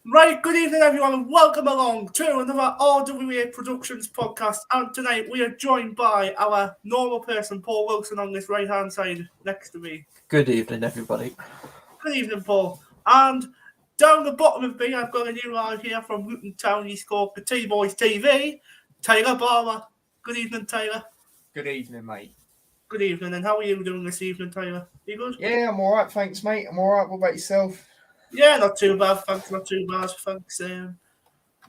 Right, good evening everyone and welcome along to another RWA Productions podcast. And tonight we are joined by our normal person, Paul Wilson, on this right hand side next to me. Good evening, everybody. Good evening, Paul. And down the bottom of me, I've got a new live here from Luton Town. He's called the T-Boys TV, Tyler Barber. Good evening, Tyler. Good evening, mate. Good evening, and how are you doing this evening, Tyler? You good? Yeah, I'm all right, thanks, mate. I'm all right. What about yourself? Yeah, not too bad, thanks. Not too bad, thanks. You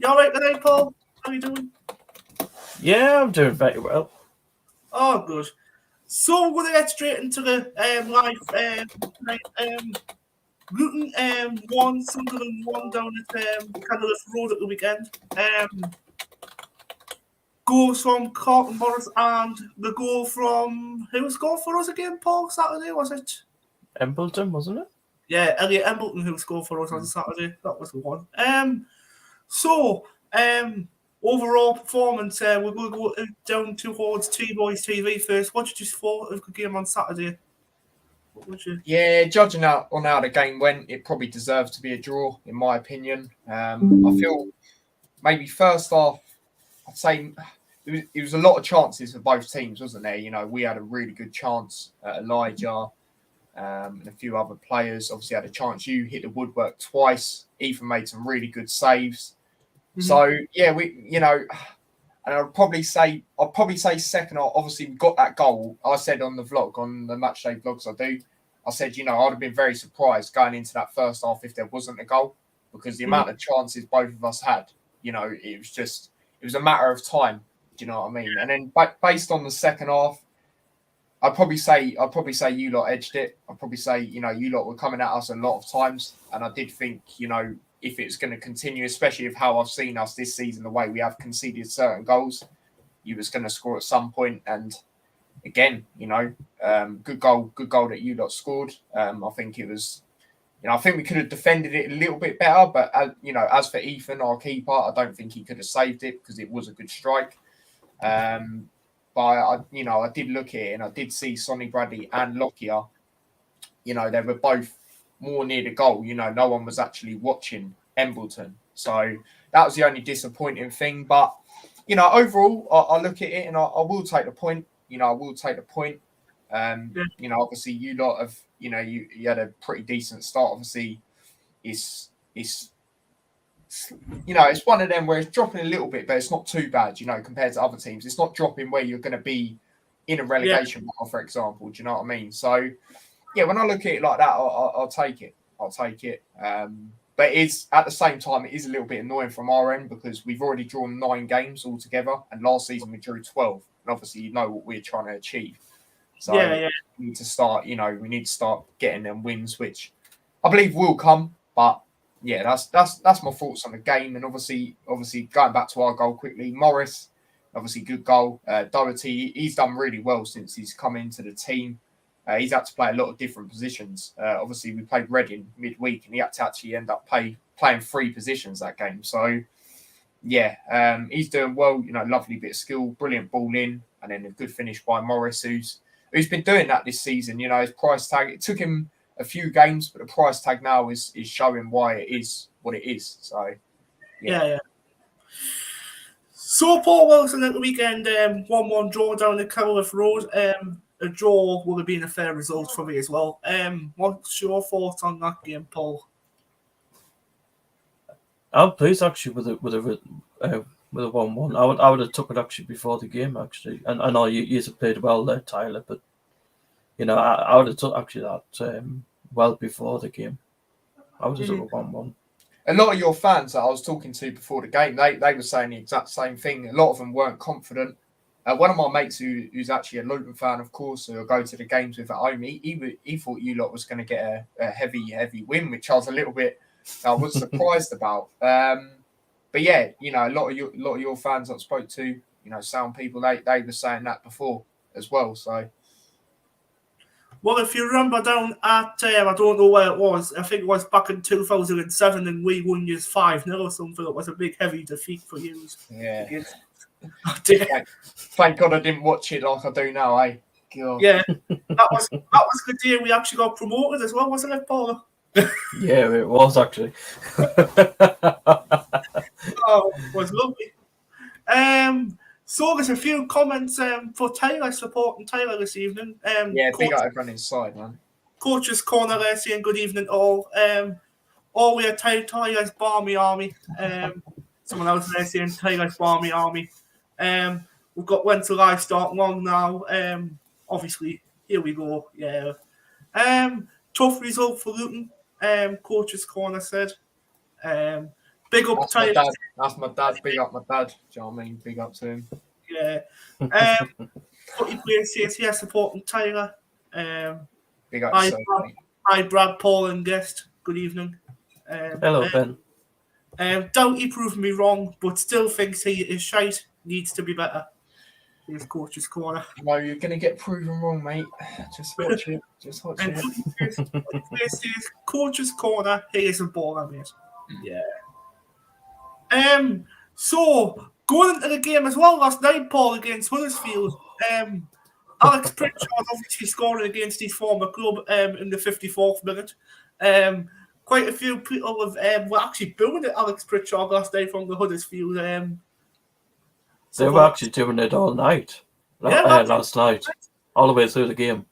all right today, Paul? How are you doing? Yeah, I'm doing very well. Oh, good. So we're going to get straight into the live. Luton 1, Sunderland 1 down at Cardiff Road at the weekend. Goals from Carlton Morris and the goal from... Who was goal for us again, Paul, Saturday, was it? Embleton, wasn't it? Yeah, Elliot Embleton who scored for us on Saturday. That was the one. Overall performance, we're going to go down towards T-Boys TV first. What did you thought of the game on Saturday? Yeah, judging on how the game went, it probably deserved to be a draw, in my opinion. I feel maybe first half, I'd say it was a lot of chances for both teams, wasn't there? You know, we had a really good chance at Elijah and a few other players. Obviously had a chance. You hit the woodwork twice. Ethan made some really good saves. Mm-hmm. So, yeah, and I'd probably say second half. Obviously, we got that goal. I said on the vlog, on the matchday vlogs I said, I'd have been very surprised going into that first half if there wasn't a goal, because the amount of chances both of us had, it was a matter of time. Do you know what I mean? And then based on the second half, I'd probably say you lot edged it. I'd probably say, you lot were coming at us a lot of times. And I did think, if it's going to continue, especially of how I've seen us this season, the way we have conceded certain goals, you was going to score at some point. And again, good goal that you lot scored. I think it was, I think we could have defended it a little bit better. But, as for Ethan, our keeper, I don't think he could have saved it because it was a good strike. But I did look at it and I did see Sonny Bradley and Lockyer. They were both more near the goal. No one was actually watching Embleton. So that was the only disappointing thing. But, overall, I look at it and I will take the point. I will take the point. Obviously, you lot have, you had a pretty decent start. Obviously, it's one of them where it's dropping a little bit, but it's not too bad, compared to other teams. It's not dropping where you're going to be in a relegation battle, for example. Do you know what I mean? So, yeah, when I look at it like that, I'll take it. But it's at the same time, it is a little bit annoying from our end because we've already drawn 9 games altogether, and last season we drew 12. And obviously, you know what we're trying to achieve. So we need to start. We need to start getting them wins, which I believe will come. But yeah, that's my thoughts on the game. And obviously going back to our goal quickly, Morris, obviously good goal. Doherty, he's done really well since he's come into the team. He's had to play a lot of different positions. Obviously, we played Reading midweek, and he had to actually end up playing 3 positions that game. So yeah, he's doing well. Lovely bit of skill, brilliant ball in, and then a good finish by Morris, who's been doing that this season. His price tag, it took him a few games, but the price tag now is showing why it is what it is. So, yeah. So, Paul Wilson at the weekend, 1-1 draw down the Cardiff Road. A draw would have been a fair result for me as well. What's your thoughts on that game, Paul? I'm pleased actually with a 1-1. I would have took it actually before the game actually, and I know you have played well there, Tyler, but I would have took actually that well before the game. I would have took a 1-1. A lot of your fans that I was talking to before the game, they were saying the exact same thing. A lot of them weren't confident. One of my mates who's actually a Luton fan, of course, who I go to the games with at home, he thought you lot was going to get a heavy win, which I was a little bit surprised about. But yeah, a lot of your fans I spoke to, sound people, they were saying that before as well. So, well, if you remember down at I don't know where it was. I think it was back in 2007, and we won you 5-0 or something. It was a big heavy defeat for you. Yeah. Thank God I didn't watch it like I do now, eh? God. Yeah, that was good to hear. We actually got promoted as well, wasn't it, Paul? Yeah, it was actually. Oh, it was lovely. So there's a few comments for Tyler, supporting Tyler this evening. big up everyone inside, man. Coach's Corner there saying good evening to all. All we are Tyler's Barmy Army. Someone else there saying Tyler's Barmy Army. We've got When Till I Start Long now. Obviously, here we go. Yeah. Tough result for Luton. Coach's Corner said. Big up Tyler. That's my dad. Big up my dad. Do you know what I mean? Big up to him. Yeah. Footy Player says here supporting Tyler. Big up hi, Brad, Paul, and guest. Good evening. Hello, Ben. Doubt he proved me wrong, but still thinks he is shite. Needs to be better. Here's Coach's Corner. No, you're going to get proven wrong, mate. Just watch it. Just watch it. This is Coach's Corner. Here's a baller, mate. Yeah. So, going into the game as well last night, Paul, against Huddersfield. Alex Pritchard obviously scoring against his former club in the 54th minute. Quite a few people were actually booing at Alex Pritchard last night from the Huddersfield. They were actually doing it all night. Last night. All the way through the game.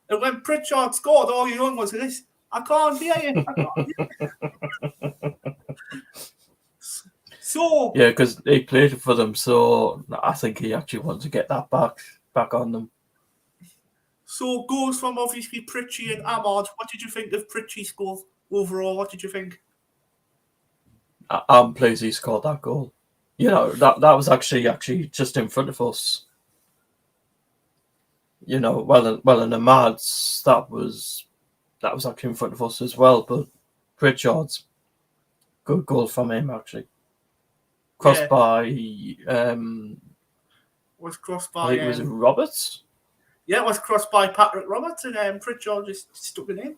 And when Pritchard scored, all you done was this. I can't hear you. I can't hear you. So yeah, because he played for them, so I think he actually wanted to get that back on them. So goals from obviously Pritchie and Ahmad. What did you think of Pritchie's goal overall? What did you think? I'm pleased he scored that goal. You know, that was actually just in front of us. You know, well in Ahmad's that was actually in front of us as well, but Pritchard's good goal from him actually. Crossed by was crossed by I think was it Roberts? Yeah, it was crossed by Patrick Roberts and Pritchard just stuck it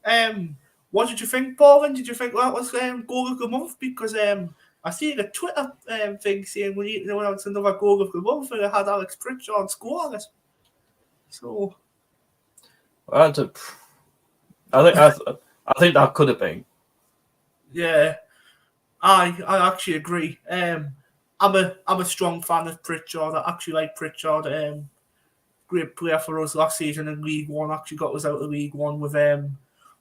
in. What did you think, Paul? And did you think that was goal of the month? Because I see a Twitter thing saying we need to announce another goal of the month, and it had Alex Pritchard score it. So, I think that could have been. Yeah, I actually agree. I'm a strong fan of Pritchard. I actually like Pritchard. Great player for us last season in League One. Actually got us out of League One with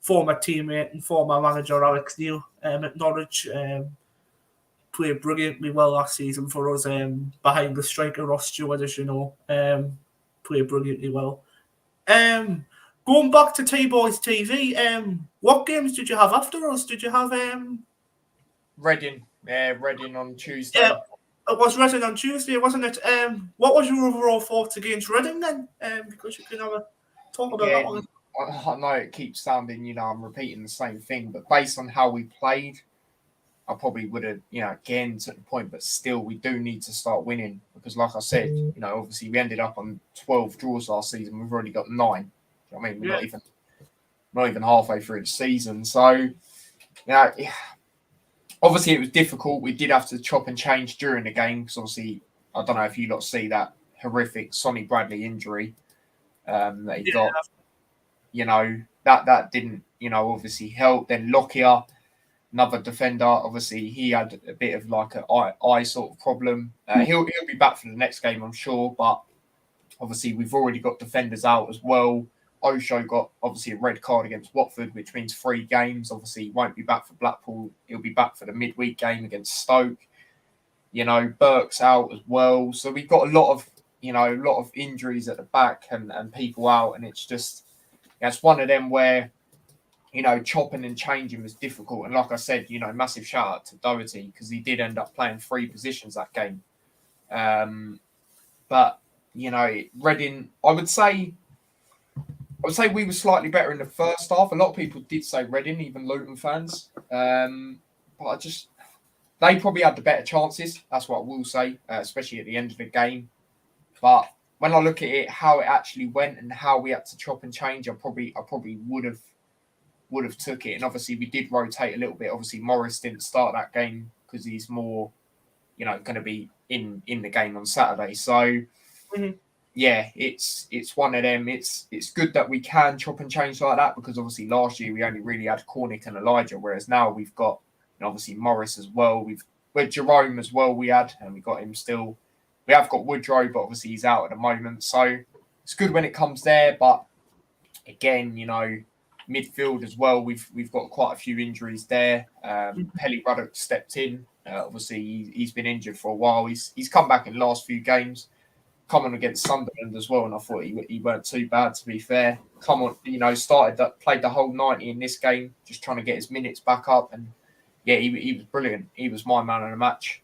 former teammate and former manager Alex Neil at Norwich. Played brilliantly well last season for us. Behind the striker Ross Stewart, as you know, played brilliantly well. Going back to T-Boys TV, what games did you have after us? Did you have Reading? Yeah, Reading on Tuesday. Yeah, it was Reading on Tuesday, wasn't it? What was your overall thoughts against Reading then? Because you can have a talk about that one. I know it keeps sounding, I'm repeating the same thing, but based on how we played, I probably would have, again to the point, but still we do need to start winning because like I said, obviously we ended up on 12 draws last season. We've already got 9. I mean, we're not even halfway through the season. So, obviously it was difficult. We did have to chop and change during the game because obviously, I don't know if you lot see that horrific Sonny Bradley injury that he got. That didn't, obviously help. Then Lockyer, another defender, obviously he had a bit of like an eye sort of problem. He'll be back for the next game, I'm sure. But obviously we've already got defenders out as well. Osho got obviously a red card against Watford, which means 3 games. Obviously, he won't be back for Blackpool. He'll be back for the midweek game against Stoke. Burke's out as well. So we've got a lot of injuries at the back and people out, and it's just it's one of them where chopping and changing was difficult. And like I said, massive shout out to Doherty because he did end up playing 3 positions that game. But Reading, I would say we were slightly better in the first half. A lot of people did say Reading, even Luton fans. But they probably had the better chances. That's what I will say, especially at the end of the game. But when I look at it, how it actually went and how we had to chop and change, I probably would have took it. And obviously we did rotate a little bit. Obviously Morris didn't start that game because he's more, going to be in the game on Saturday. So. Mm-hmm. yeah, it's one of them. It's good that we can chop and change like that, because obviously last year we only really had Cornick and Elijah, whereas now we've got, obviously Morris as well. We've Jerome as well. We had, and we got him still. We have got Woodrow, but obviously he's out at the moment. So it's good when it comes there. But again, midfield as well. We've got quite a few injuries there. Pelly Ruddock stepped in. Obviously he's been injured for a while. He's come back in the last few games. Come on against Sunderland as well, and I thought he weren't too bad, to be fair. Come on, played the whole 90 in this game, just trying to get his minutes back up, and yeah, he was brilliant. He was my man of the match.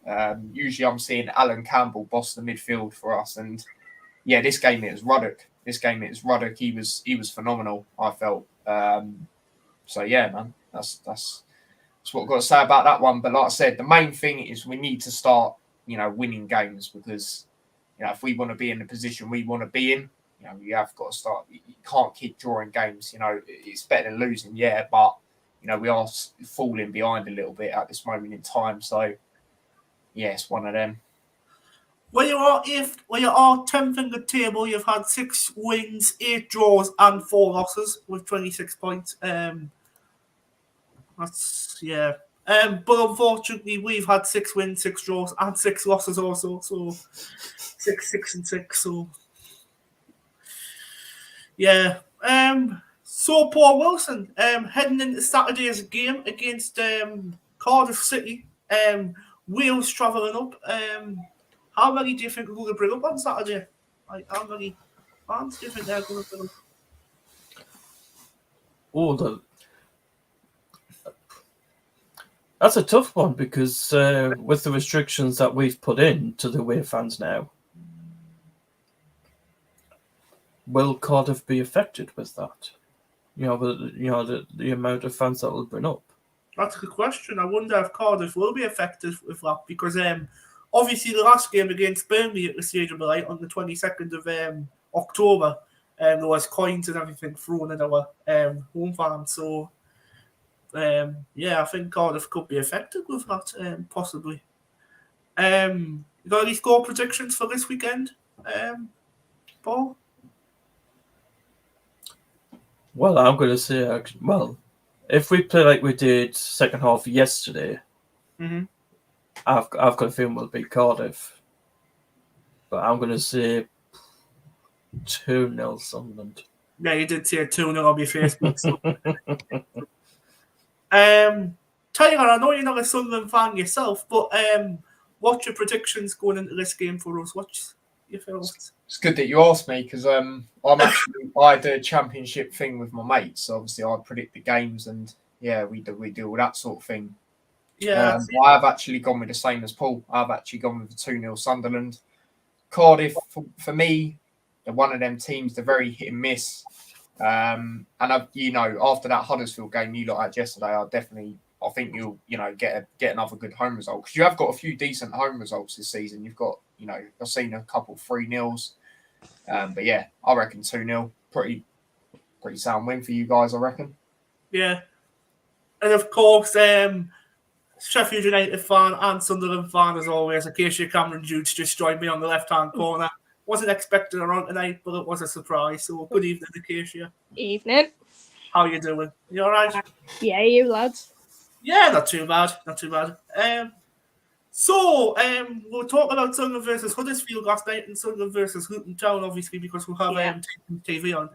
Usually I'm seeing Alan Campbell boss the midfield for us, and yeah, this game it was Ruddock. He was phenomenal, I felt. So yeah, man, that's what I've got to say about that one. But like I said, the main thing is we need to start, winning games, because if we want to be in the position we want to be in, we have got to start. You can't keep drawing games. It's better than losing, yeah, but we are falling behind a little bit at this moment in time. So yeah, it's one of them. When you are 10th in the table, you've had 6 wins, 8 draws, and 4 losses with 26 points. That's but unfortunately, we've had 6 wins, 6 draws, and 6 losses also. So 6 and 6. So yeah. So Paul Wilson, heading into Saturday's game against Cardiff City. Wales travelling up. How many do you think we're going to bring up on Saturday? Like, how many fans do you think they're going to bring up? That's a tough one, because with the restrictions that we've put in to the away fans now, will Cardiff be affected with that? The amount of fans that will bring up. That's a good question. I wonder if Cardiff will be affected with that, because obviously the last game against Burnley at the Stadium of Light on the 22nd of October, there was coins and everything thrown at our home fans. So I think Cardiff could be affected with that, possibly. You got any score predictions for this weekend, Paul? Well, I'm going to say, if we play like we did second half yesterday, I've got a feeling we'll beat Cardiff. But I'm going to say 2-0 Sunderland. Yeah, you did say 2-0 on your Facebook. So. Tyler, I know you're not a Sunderland fan yourself, but what's your predictions going into this game for us? What's your thoughts? It's good that you asked me, because I do a championship thing with my mates. So obviously I predict the games, and yeah, we do all that sort of thing. Yeah, I have actually gone with the same as Paul. I've actually gone with the 2-0 Sunderland. Cardiff, for me, they're one of them teams. They're very hit and miss. And after that Huddersfield game you lot had yesterday, I think you'll get another good home result, because you have got a few decent home results this season. You've got I've seen a couple 3-0s, but yeah, I reckon 2-0, pretty sound win for you guys, I reckon. Yeah, and of course, Sheffield United fan and Sunderland fan as always. Acacia Cameron Jude just joined me on the left-hand corner. Wasn't expecting her on tonight, but it was a surprise. So good evening, Acacia. Evening. How you doing? You all right? Yeah, you lads. Yeah, not too bad. So we'll talk about Sunderland versus Huddersfield last night and Sunderland versus Luton Town, obviously, because we'll have TV on.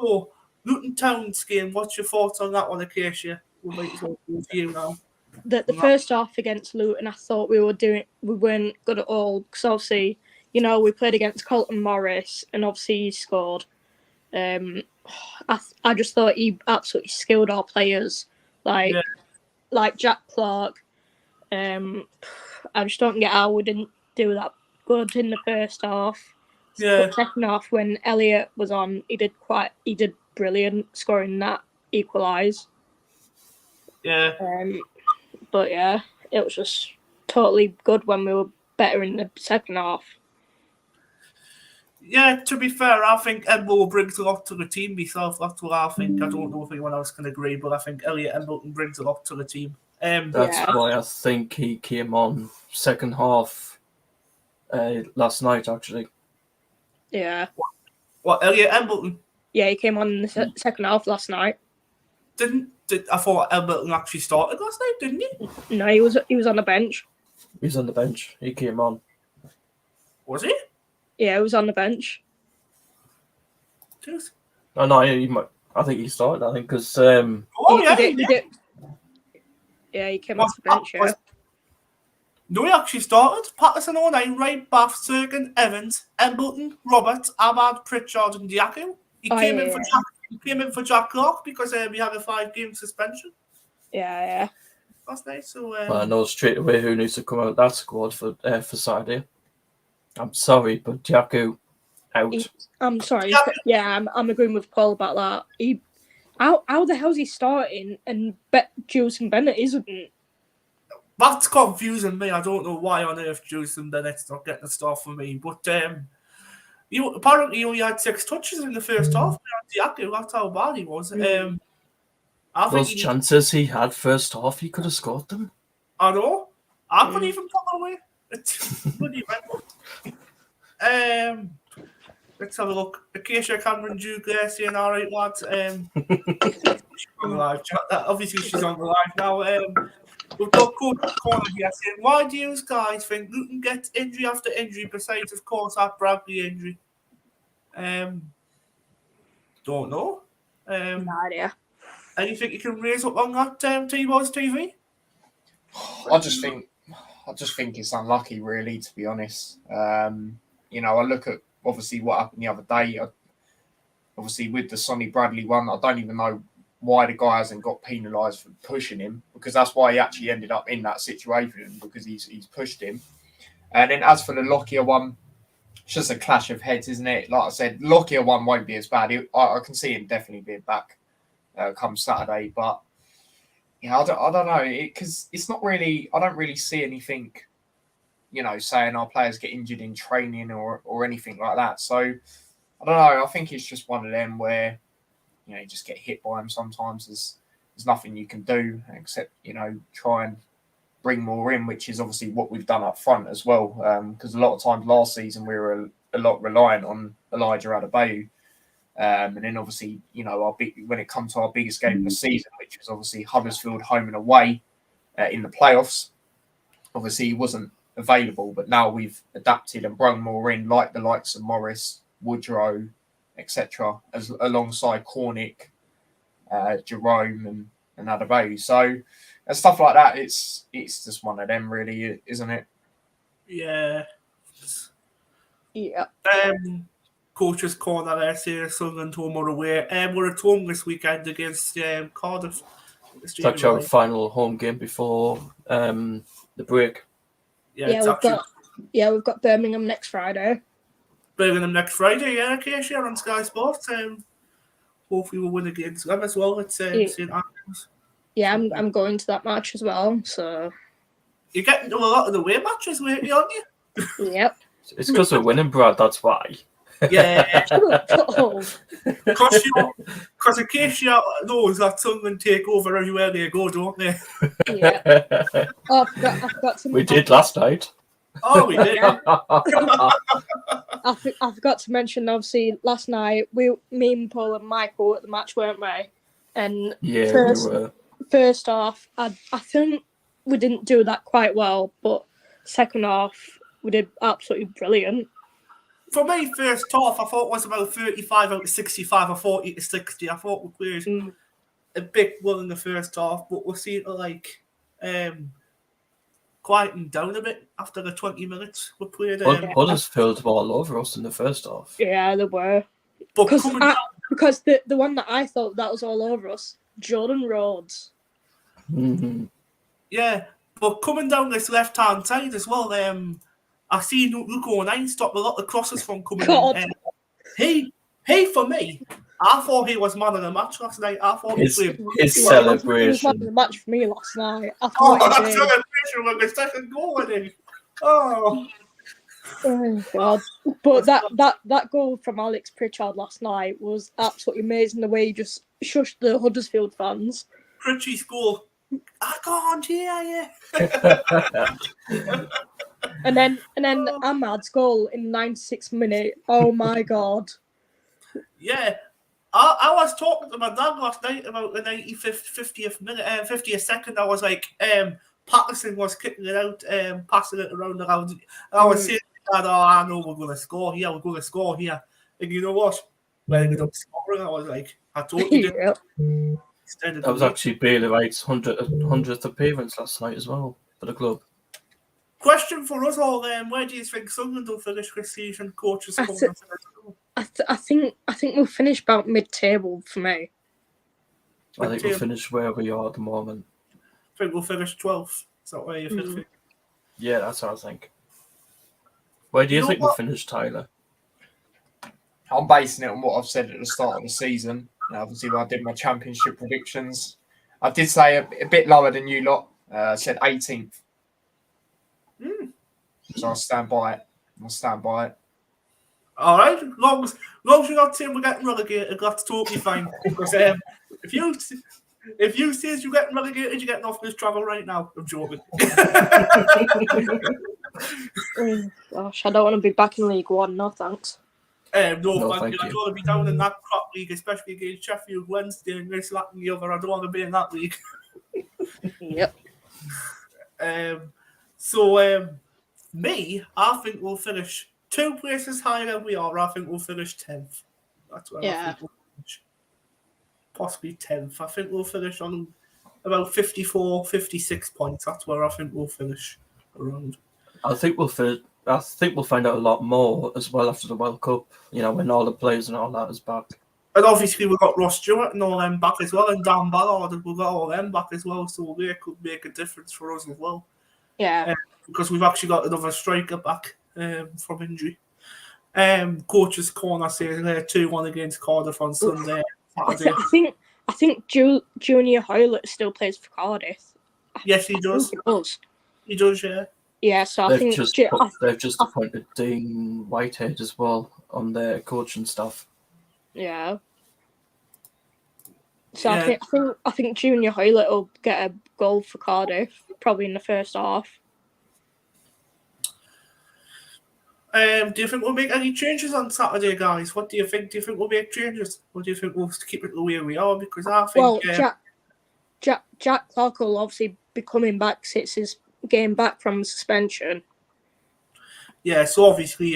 So Luton Town's game, what's your thoughts on that one, Acacia? We might as well go to you now. The first half against Luton, I thought we weren't good at all, because obviously, we played against Colton Morris, and obviously he scored. I just thought he absolutely skilled our players, like Jack Clark. I just don't get how we didn't do that good in the first half. Yeah. But second half, when Elliot was on, he did brilliant, scoring that equalise. Yeah. But yeah, it was just totally good when we were better in the second half. Yeah, to be fair, I think Edmore brings a lot to the team myself. That's what I think. I don't know if anyone else can agree, but I think Elliot Embleton brings a lot to the team. That's why I think he came on second half last night, actually. Yeah. What, Elliot Embleton? Yeah, he came on in the second half last night. I thought Embleton actually started last night, didn't he? No, he was on the bench. He was on the bench. He came on. Was he? Yeah, he was on the bench. Jeez. Oh no, I think he started. I think because He did. Yeah, he came off the bench. Yeah. No, he actually started. Patterson, 09, Wright, Bath, Serkin, Evans, Embleton, Roberts, Ahmad, Pritchard, and Diaco. He came in for Jack Clark because we had a 5-game suspension. Yeah. Last night, so. I know straight away who needs to come out of that squad for Saturday. I'm sorry, but Diaco out. I'm sorry. Yeah, I'm agreeing with Paul about that. How the hell's he starting and Jules and Bennett isn't? That's confusing me. I don't know why on earth Jules and Bennett's not getting a start for me. But apparently he only had 6 touches in the first half. That's how bad he was. Those chances he had first half, he could have scored them. I know. I couldn't even put them away. It's bloody mental. Let's have a look. Acacia, Cameron, Jude, saying, all right, lads. On the live chat. Obviously, she's on the live now. We've got Coach Corner here saying, why do you guys think Luton gets injury after injury besides, of course, that Bradley injury? Don't know. No idea. Anything you can raise up on that, T-Boys TV? I just think it's unlucky, really, to be honest. I look at obviously what happened the other day. Obviously, with the Sonny Bradley one, I don't even know why the guy hasn't got penalised for pushing him, because that's why he actually ended up in that situation, because he's pushed him. And then as for the Lockyer one, it's just a clash of heads, isn't it? Like I said, Lockyer one won't be as bad. I can see him definitely being back come Saturday, but I don't know, because it's not really. I don't really see anything, saying our players get injured in training or anything like that. So I don't know. I think it's just one of them where you just get hit by them sometimes. There's nothing you can do except try and bring more in, which is obviously what we've done up front as well. Because a lot of times last season we were a lot reliant on Elijah Adebayo. And then obviously, when it comes to our biggest game of the season, which was obviously Huddersfield home and away in the playoffs, obviously he wasn't available. But now we've adapted and brought more in, like the likes of Morris, Woodrow, etc., alongside Cornick, Jerome, and Adebayo. So and stuff like that, it's just one of them, really, isn't it? Yeah. Yeah. Coach's Corner there, saying Sunderland home or away. We're at home this weekend against Cardiff. It's actually our final home game before the break. We've got Birmingham next Friday. Acacia on Sky Sports. Hopefully we'll win against them as well. It's St Andrews. Yeah, I'm going to that match as well. So you're getting to a lot of the away matches lately, aren't you? Yep. It's because we're winning, Brad. That's why. Yeah. Because Acacia knows that Sunderland take over everywhere they go, don't they? Yeah. Oh, I forgot to. We did last night. Oh, we did. I forgot to mention, obviously, last night, me and Paul and Michael at the match, weren't we? And yeah, we were. First half, I think we didn't do that quite well, but second half, we did absolutely brilliant. For me, first half, I thought it was about 35 out of 65 or 40 to 60. I thought we played a bit well in the first half, but we're seeing to quieting down a bit after the 20 minutes we played. Huddersfield were all over us in the first half. Yeah, they were. Because the one that I thought that was all over us, Jordan Rhodes. Mm-hmm. Yeah, but coming down this left-hand side as well, I see Luke 09 stop a lot of crosses from coming in. He, for me, I thought he was man of the match last night. I thought his celebration. He was man of the match for me last night. That celebration with the second goal, I think. Oh God! But that goal from Alex Pritchard last night was absolutely amazing. The way he just shushed the Huddersfield fans. Pritchy's goal. I can't hear you. And then Ahmad's goal in 96th minute. Oh my god. Yeah. I was talking to my dad last night about the 50th minute, 50th second. I was like, Patterson was kicking it out, passing it around the ground. I was saying, Dad, I know we're going to score here. We're going to score here. And you know what? We ended up scoring. I was like, I told you. That was actually Bailey Wright's 100th appearance last night as well for the club. Question for us all then: where do you think Sunderland will finish this season? Coaches corner. I think we'll finish about mid-table for me. I think we'll finish where we are at the moment. I think we'll finish 12th. Is that where you think? Yeah, that's what I think. Where do you think we'll finish, Tyler? I'm basing it on what I've said at the start of the season. Obviously, when I did my championship predictions, I did say a bit lower than you lot. I said 18th. So I'll stand by it. All right, long as you're not saying we're getting relegated, that's totally fine. Because if you say you're getting relegated, you're getting off this travel right now. I'm joking. Gosh, I don't want to be back in League One. No thanks. No, thank you. I don't want to be down in that crap league, especially against Sheffield Wednesday and this, that, and the other. I don't want to be in that league. Yep. Me, I think we'll finish 2 places higher than we are. I think we'll finish 10th. That's where I think we'll finish. Possibly 10th. I think we'll finish on about 54, 56 points. That's where I think we'll finish around. I think we'll find out a lot more as well after the World Cup. You know, when all the players and all that is back. And obviously we've got Ross Stewart and all them back as well, and Dan Ballard, we've got all them back as well, so they could make a difference for us as well. Yeah. Because we've actually got another striker back from injury. Coach's corner says 2-1 against Cardiff on Sunday. I think Junior Hoylett still plays for Cardiff. Yes, he does. He does, yeah. Yeah, so they've just appointed Dean Whitehead as well on their coaching staff. Yeah. So yeah. I think Junior Hoylett will get a goal for Cardiff probably in the first half. Do you think we'll make any changes on Saturday, guys? What do you think? Do you think we'll make changes? Or do you think we'll keep it the way we are? Because I think... Well, Jack Clark will obviously be coming back since his game back from suspension. Yeah, so obviously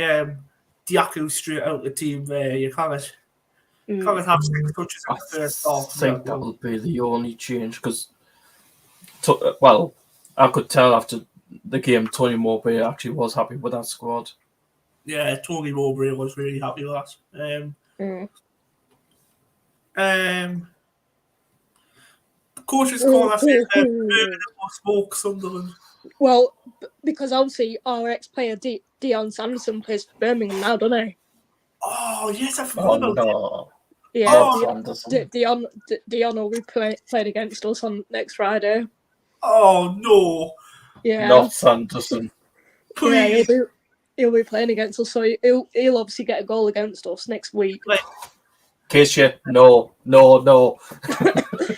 Diako's straight out the team there. You can't have 6 touches in the first half. I think that will be the only change because, I could tell after the game Tony Mowbray actually was happy with that squad. Yeah, Tony Mowbray was really happy with that. Coach's corner says Birmingham will smoke Sunderland. Well, because obviously our ex-player Dion Sanderson plays for Birmingham now, doesn't he? Oh yes, I forgot about him. Yeah, Dion will be played against us on next Friday. Oh no! Yeah, not Sanderson. Please. Yeah, he'll be playing against us, so he'll obviously get a goal against us next week. Acacia, no.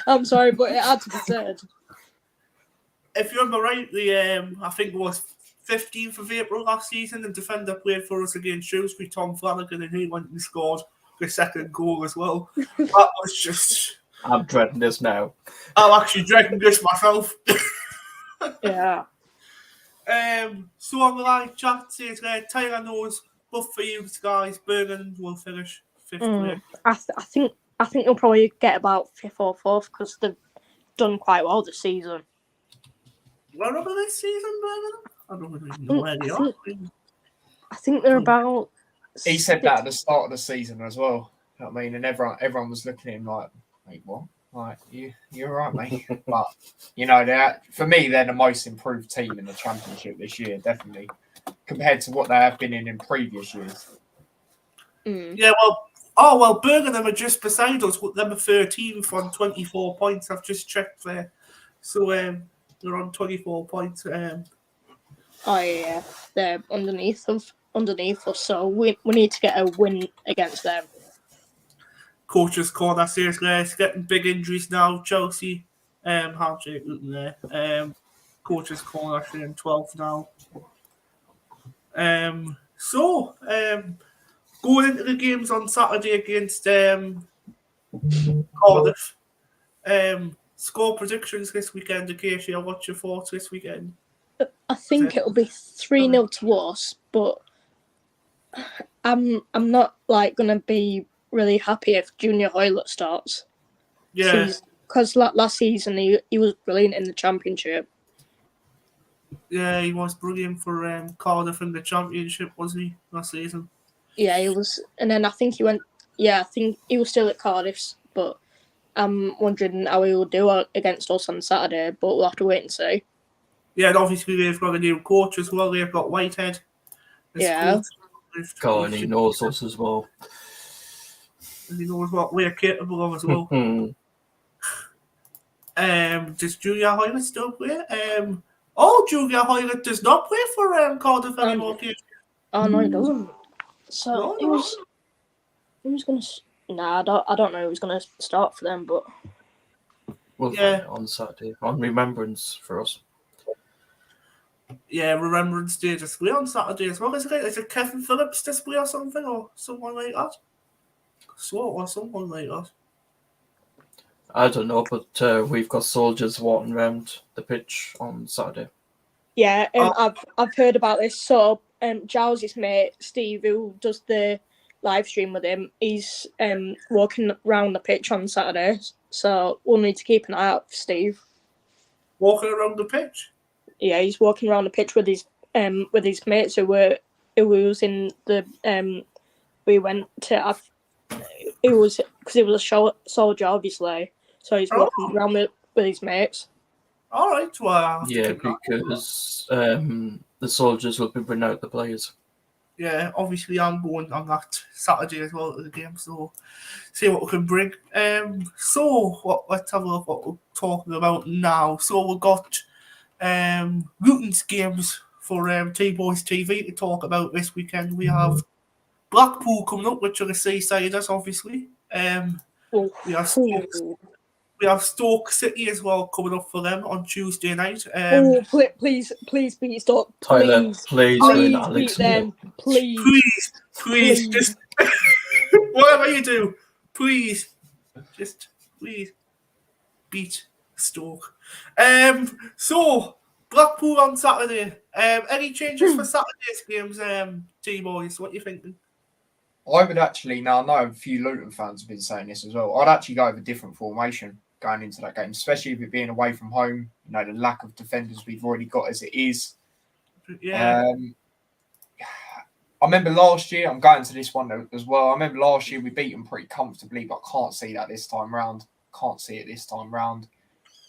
I'm sorry, but it had to be said. If you remember rightly, I think it was 15th of April last season, the defender played for us against Shrewsbury, Tom Flanagan, and he went and scored the second goal as well. That was just... I'm dreading this now. I'm actually dreading this myself. Yeah. So on the live chat says Tyler knows, but for you guys, Birmingham will finish 5th. I think they'll probably get about 5th or 4th because they've done quite well this season. Where are they this season, Birmingham? I don't even know where they are. I think they're about... He said that at the start of the season as well. You know what I mean? And everyone was looking at him like, mate, what? Like, you're right, mate. But, you know, for me, they're the most improved team in the Championship this year, definitely, compared to what they have been in previous years. Yeah, Birmingham are just beside us. Them are 13th on 24 points. I've just checked there. So they're on 24 points. Oh, yeah. They're underneath us, so we need to get a win against them. Coach's corner says it's getting big injuries now. Chelsea, handshake Luton there. Coach's corner saying 12th now. Going into the games on Saturday against Cardiff, score predictions this weekend, Acacia. What's your thoughts this weekend? I think it'll be 3-0 to us, but I'm not gonna be really happy if Junior Hoylett starts. Yeah, because last season he was brilliant in the Championship. Yeah, he was brilliant for Cardiff in the Championship, wasn't he, last season? Yeah, he was, and then I think he went. Yeah, I think he was still at Cardiff's, but I'm wondering how he will do against us on Saturday. But we'll have to wait and see. Yeah, and obviously they've got a new coach as well. They've got Whitehead. Yeah. God, and he knows us as well. And he knows what we're capable of as well. Does Julia Hoylett still play? Julia Hoylett does not play for Cardiff anymore. Oh no, he doesn't. So No. who's gonna? Nah, I don't know who's gonna start for them, but we'll find it on Saturday on Remembrance for us. Yeah, Remembrance Day display on Saturday as well. Is it Kevin Phillips display or something, or someone like that? Or someone like that. I don't know, but we've got soldiers walking around the pitch on Saturday. Yeah, I've heard about this. So, Giles' mate Steve, who does the live stream with him, he's walking around the pitch on Saturdays. So we'll need to keep an eye out for Steve. Walking around the pitch? Yeah, he's walking around the pitch with his mates who was in the we went to. It was because it was a soldier, obviously. So he's walking around with his mates. All right, well, yeah, because the soldiers will be bringing out the players. Yeah, obviously I'm going on that Saturday as well to the game, so see what we can bring. Let's have a look what we're talking about now. So we've got Luton's games for T-Boys TV to talk about this weekend. We have Blackpool coming up, which are the Seasiders, obviously. We have Stoke City as well coming up for them on Tuesday night. Please beat Stoke. Tyler, please beat them. Please, just whatever you do, please beat Stoke. So Blackpool on Saturday. Any changes for Saturday's games, T-Boys? What are you thinking? I would actually, now I know a few Luton fans have been saying this as well, I'd actually go with a different formation going into that game, especially with it being away from home, the lack of defenders we've already got as it is. Yeah. I remember last year, I'm going to this one as well, I remember last year we beat them pretty comfortably, but I can't see that this time round.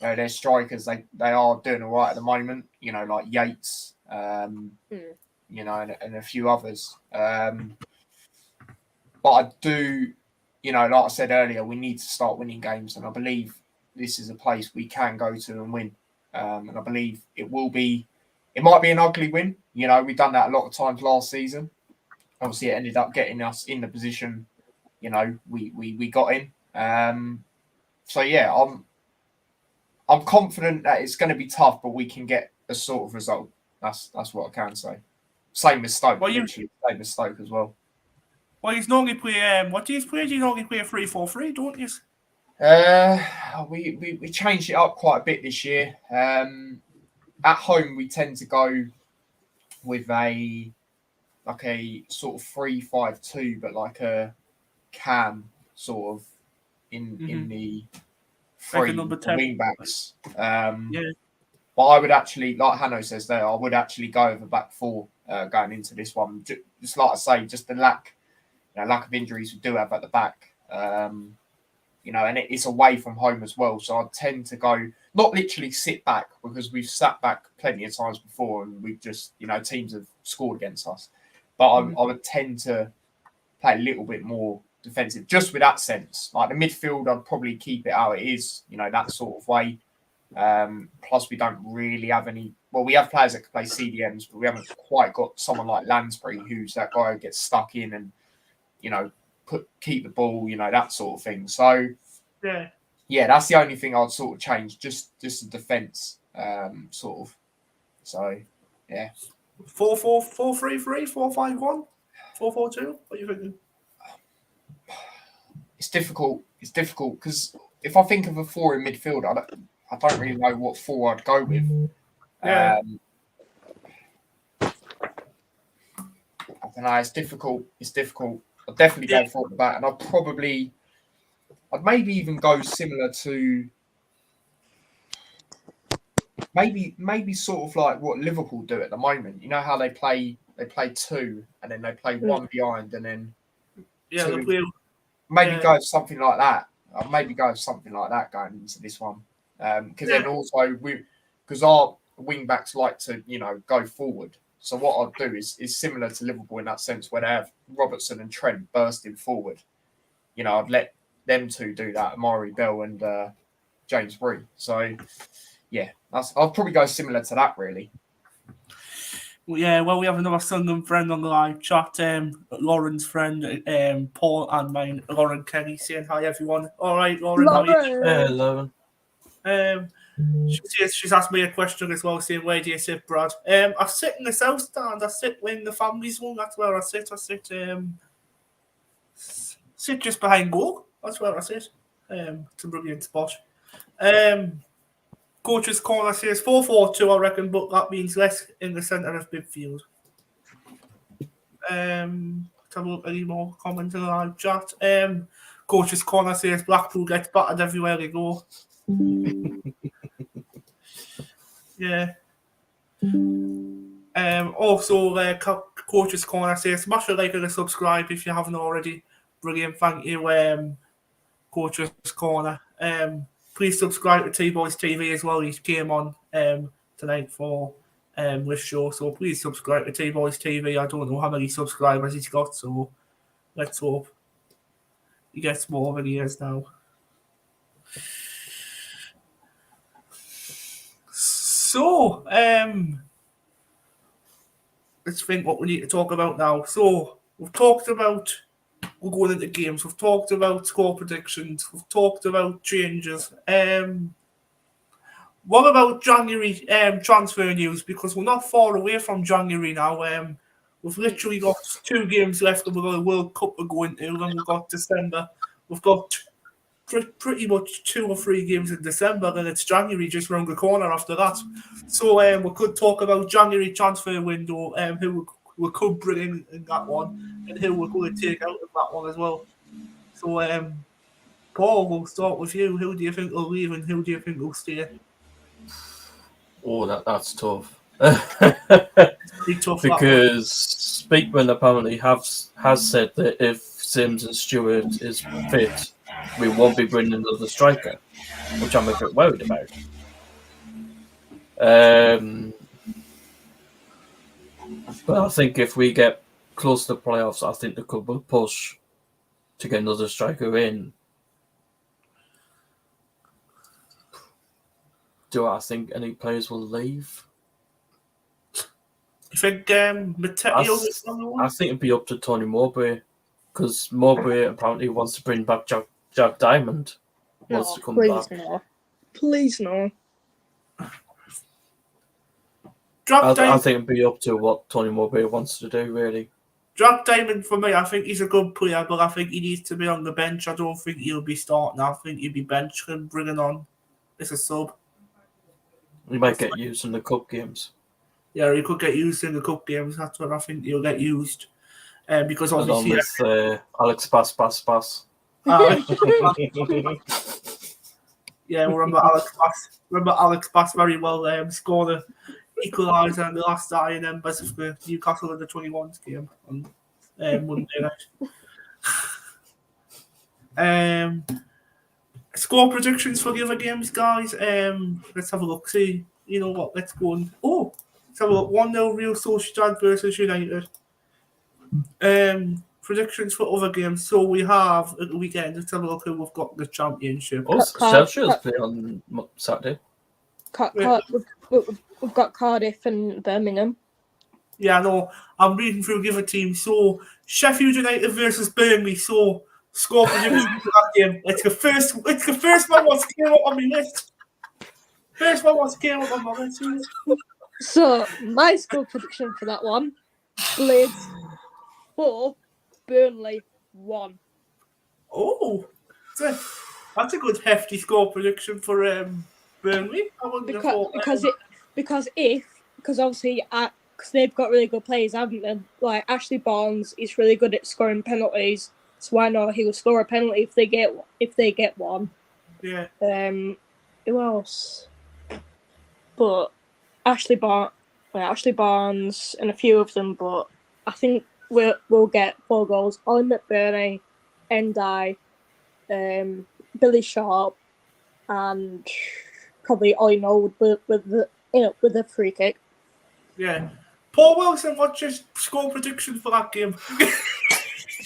Their strikers, they are doing all right at the moment, like Yates, and a few others. But I do, like I said earlier, we need to start winning games. And I believe this is a place we can go to and win. And I believe it might be an ugly win. We've done that a lot of times last season. Obviously, it ended up getting us in the position, we got in. So, yeah, I'm confident that it's going to be tough, but we can get a sort of result. That's what I can say. Same as Stoke, same as Stoke as well. Well, he's normally play. What do you play? You normally play a 3-4-3, don't you? We changed it up quite a bit this year. At home, we tend to go with a sort of 3-5-2, but like a cam sort of in the three wing backs. But I would actually, like Hanno says there, I would actually go with a back four going into this one. Just like I say, just the lack of injuries we do have at the back. And it's away from home as well. So I tend to go, not literally sit back, because we've sat back plenty of times before and we've just, teams have scored against us. But I would tend to play a little bit more defensive, just with that sense. Like the midfield, I'd probably keep it how it is, that sort of way. Plus, we don't really have any. Well, we have players that can play CDMs, but we haven't quite got someone like Lansbury, who's that guy who gets stuck in and, keep the ball, that sort of thing. So, yeah, that's the only thing I'd sort of change, just the defence, sort of. So, yeah. 4-4, 4-3-3, 4-5-1, 4-4-2. What are you thinking? It's difficult. It's difficult because if I think of a 4 in midfield, I don't really know what 4 I'd go with. Yeah. I don't know. It's difficult. It's difficult. I'd definitely go for it at the back, and I'd maybe even go similar to maybe sort of like what Liverpool do at the moment. You know how they play 2 and then they play 1 behind and then 2. Maybe go with something like that. I'll maybe go with something like that going into this one. Because then also because our wing backs like to go forward. So what I'd do is similar to Liverpool in that sense, where they have Robertson and Trent bursting forward. I'd let them 2 do that, Amari Bell and James Bree. So yeah, I'll probably go similar to that really. Yeah, well, we have another Sunderland friend on the live chat. Lauren's friend, Paul, and mine, Lauren Kenny, saying hi, everyone. All right, Lauren. How are you? Lauren. She's asked me a question as well, saying, where do you sit, Brad? I sit in the south stand. I sit in the family's room. That's where I sit. I sit just behind goal. That's where I sit. It's a brilliant spot. Coach's corner says 4-4-2, I reckon, but that means less in the centre of midfield. Have a look, any more comments in the live chat? Coach's corner says Blackpool gets battered everywhere they go. Yeah. Also, Coach's corner says smash a like and a subscribe if you haven't already. Brilliant, thank you, Coach's corner. Please subscribe to T-Boys TV as well. He came on tonight for this show, so please subscribe to T-Boys TV. I don't know how many subscribers he's got, so let's hope he gets more than he is now. So, let's think what we need to talk about now. So, we've talked about we're going into games. We've talked about score predictions. We've talked about changes. What about January transfer news? Because we're not far away from January now. We've literally got 2 games left, and we've got a World Cup to go into, and we've got December. We've got pretty much 2 or 3 games in December, and it's January just around the corner after that. So we could talk about January transfer window, who we could bring in that one, and who we're going to take out of that one as well. So, Paul, we'll start with you. Who do you think will leave, and who do you think will stay? Oh, that's tough. Pretty tough. Because Speakman apparently has said that if Sims and Stewart is fit, we won't be bringing another striker, which I'm a bit worried about. But I think if we get close to the playoffs, I think the club will push to get another striker in. Do I think any players will leave? You think Matteo is on the one? I think it'd be up to Tony Mowbray, because Mowbray apparently wants to bring back Jack Diamond. Wants to come back. No. Please no. I think it'd be up to what Tony Mowbray wants to do, really. Jack Diamond, for me, I think he's a good player, but I think he needs to be on the bench. I don't think he'll be starting. I think he'll be benched and bringing on as a sub. He might get used in the cup games. Yeah, he could get used in the cup games. That's what I think he'll get used. Because obviously... Along with Alex Pass. Yeah, remember Alex Bass very well. Scored an equaliser in the last eye and then basically Newcastle in the 21s game on Monday night. Score predictions for the other games, guys. Let's have a look. See, you know what? Let's go on. Let's have a look. 1-0 Real Sociedad versus United. Predictions for other games. So we have at the weekend. Let's have a look who we've got in the championship. Chelsea's play on Saturday. We've got Cardiff and Birmingham. Yeah, I know. I'm reading through the other teams. So Sheffield United versus Burnley. So score predictions for that game. It's the first one what's came up on my list. First one what's came up on my list. So my score prediction for that one: Blades 4, Burnley 1. Oh, that's a good hefty score prediction for Burnley. I wouldn't have thought. Because obviously because they've got really good players, haven't they? Like Ashley Barnes is really good at scoring penalties, so I know he will score a penalty if they get one. Yeah. Who else? But Ashley Barnes and a few of them, but I think we'll get 4 goals. Ollie McBurney, Endai, Billy Sharp, and probably Ollie Noel with the free kick. Yeah. Paul Wilson, what's your score prediction for that game?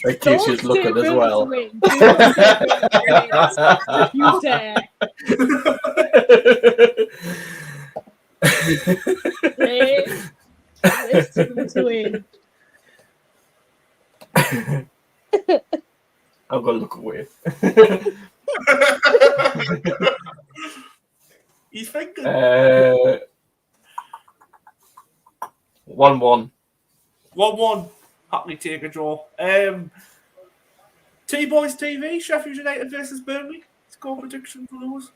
Acacia's looking as well. You dare. Let's to win. I'm gonna look away. He's thinking. 1-1. 1-1. Happily take a draw. T-Boys TV, Sheffield United versus Burnley. Score prediction for those.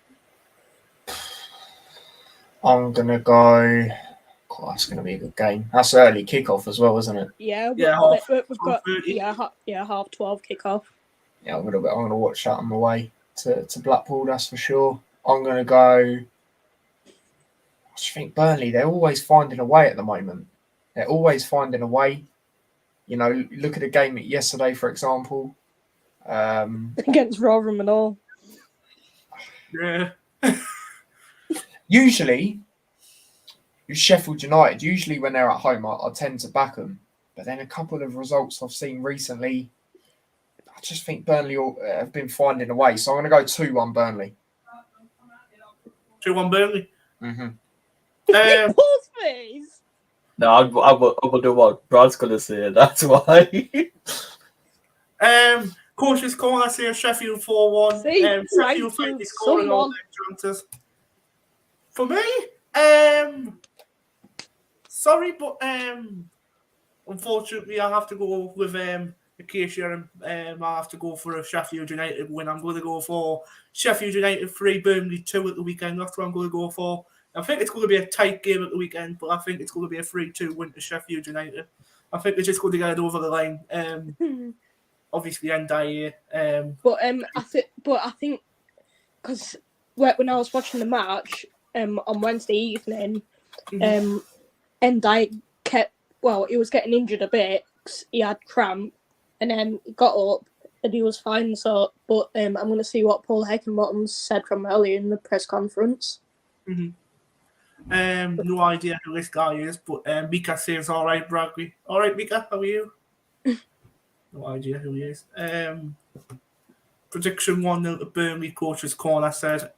I'm gonna go. Oh, that's gonna be a good game. That's early kickoff as well, isn't it? Yeah, we've got 12 kickoff. Yeah, I'm gonna watch that on the way to Blackpool. That's for sure. I'm gonna go. I just think Burnley. They're always finding a way at the moment. They're always finding a way. You know, look at the game yesterday, for example. Against Rotherham and all. Yeah. Usually, Sheffield United, usually when they're at home, I tend to back them. But then a couple of results I've seen recently, I just think Burnley have been finding a way. So I'm going to go 2-1 Burnley. 2-1 Burnley. Mm-hmm. Paul's face. No, I will do what Brad's going to say. That's why. Cautious call, I say Sheffield 4-1. Sheffield 50 scoring all their chances. For me, sorry, but unfortunately, I have to go with Acacia, and I have to go for a Sheffield United win. I'm going to go for Sheffield United 3, Burnley 2 at the weekend. That's what I'm going to go for. I think it's going to be a tight game at the weekend, but I think it's going to be a 3-2 win to Sheffield United. I think they're just going to get it over the line. Obviously, Endai. I think because when I was watching the match on Wednesday evening, Endai he was getting injured a bit. He had cramp, and then he got up and he was fine. So, but I'm going to see what Paul Heckingbottom said from earlier in the press conference. Mm-hmm. No idea who this guy is, but Mika says all right, Bradley. All right, Mika, how are you? No idea who he is. Prediction 1-0 to Burnley, coach's corner said.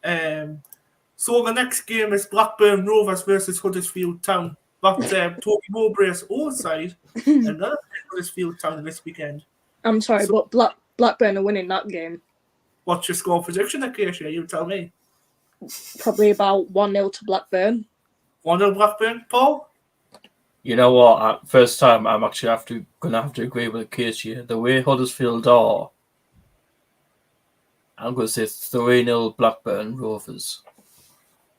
So the next game is Blackburn Rovers versus Huddersfield Town. That's Toby Mowbray's old side, and that's Huddersfield Town this weekend. I'm sorry, but Blackburn are winning that game. What's your score prediction, Acacia? You tell me. Probably about 1-0 to Blackburn. 1-0 Blackburn, Paul? You know what? First time I'm actually going to have to agree with Acacia. The way Huddersfield are, I'm going to say 3-0 Blackburn Rovers.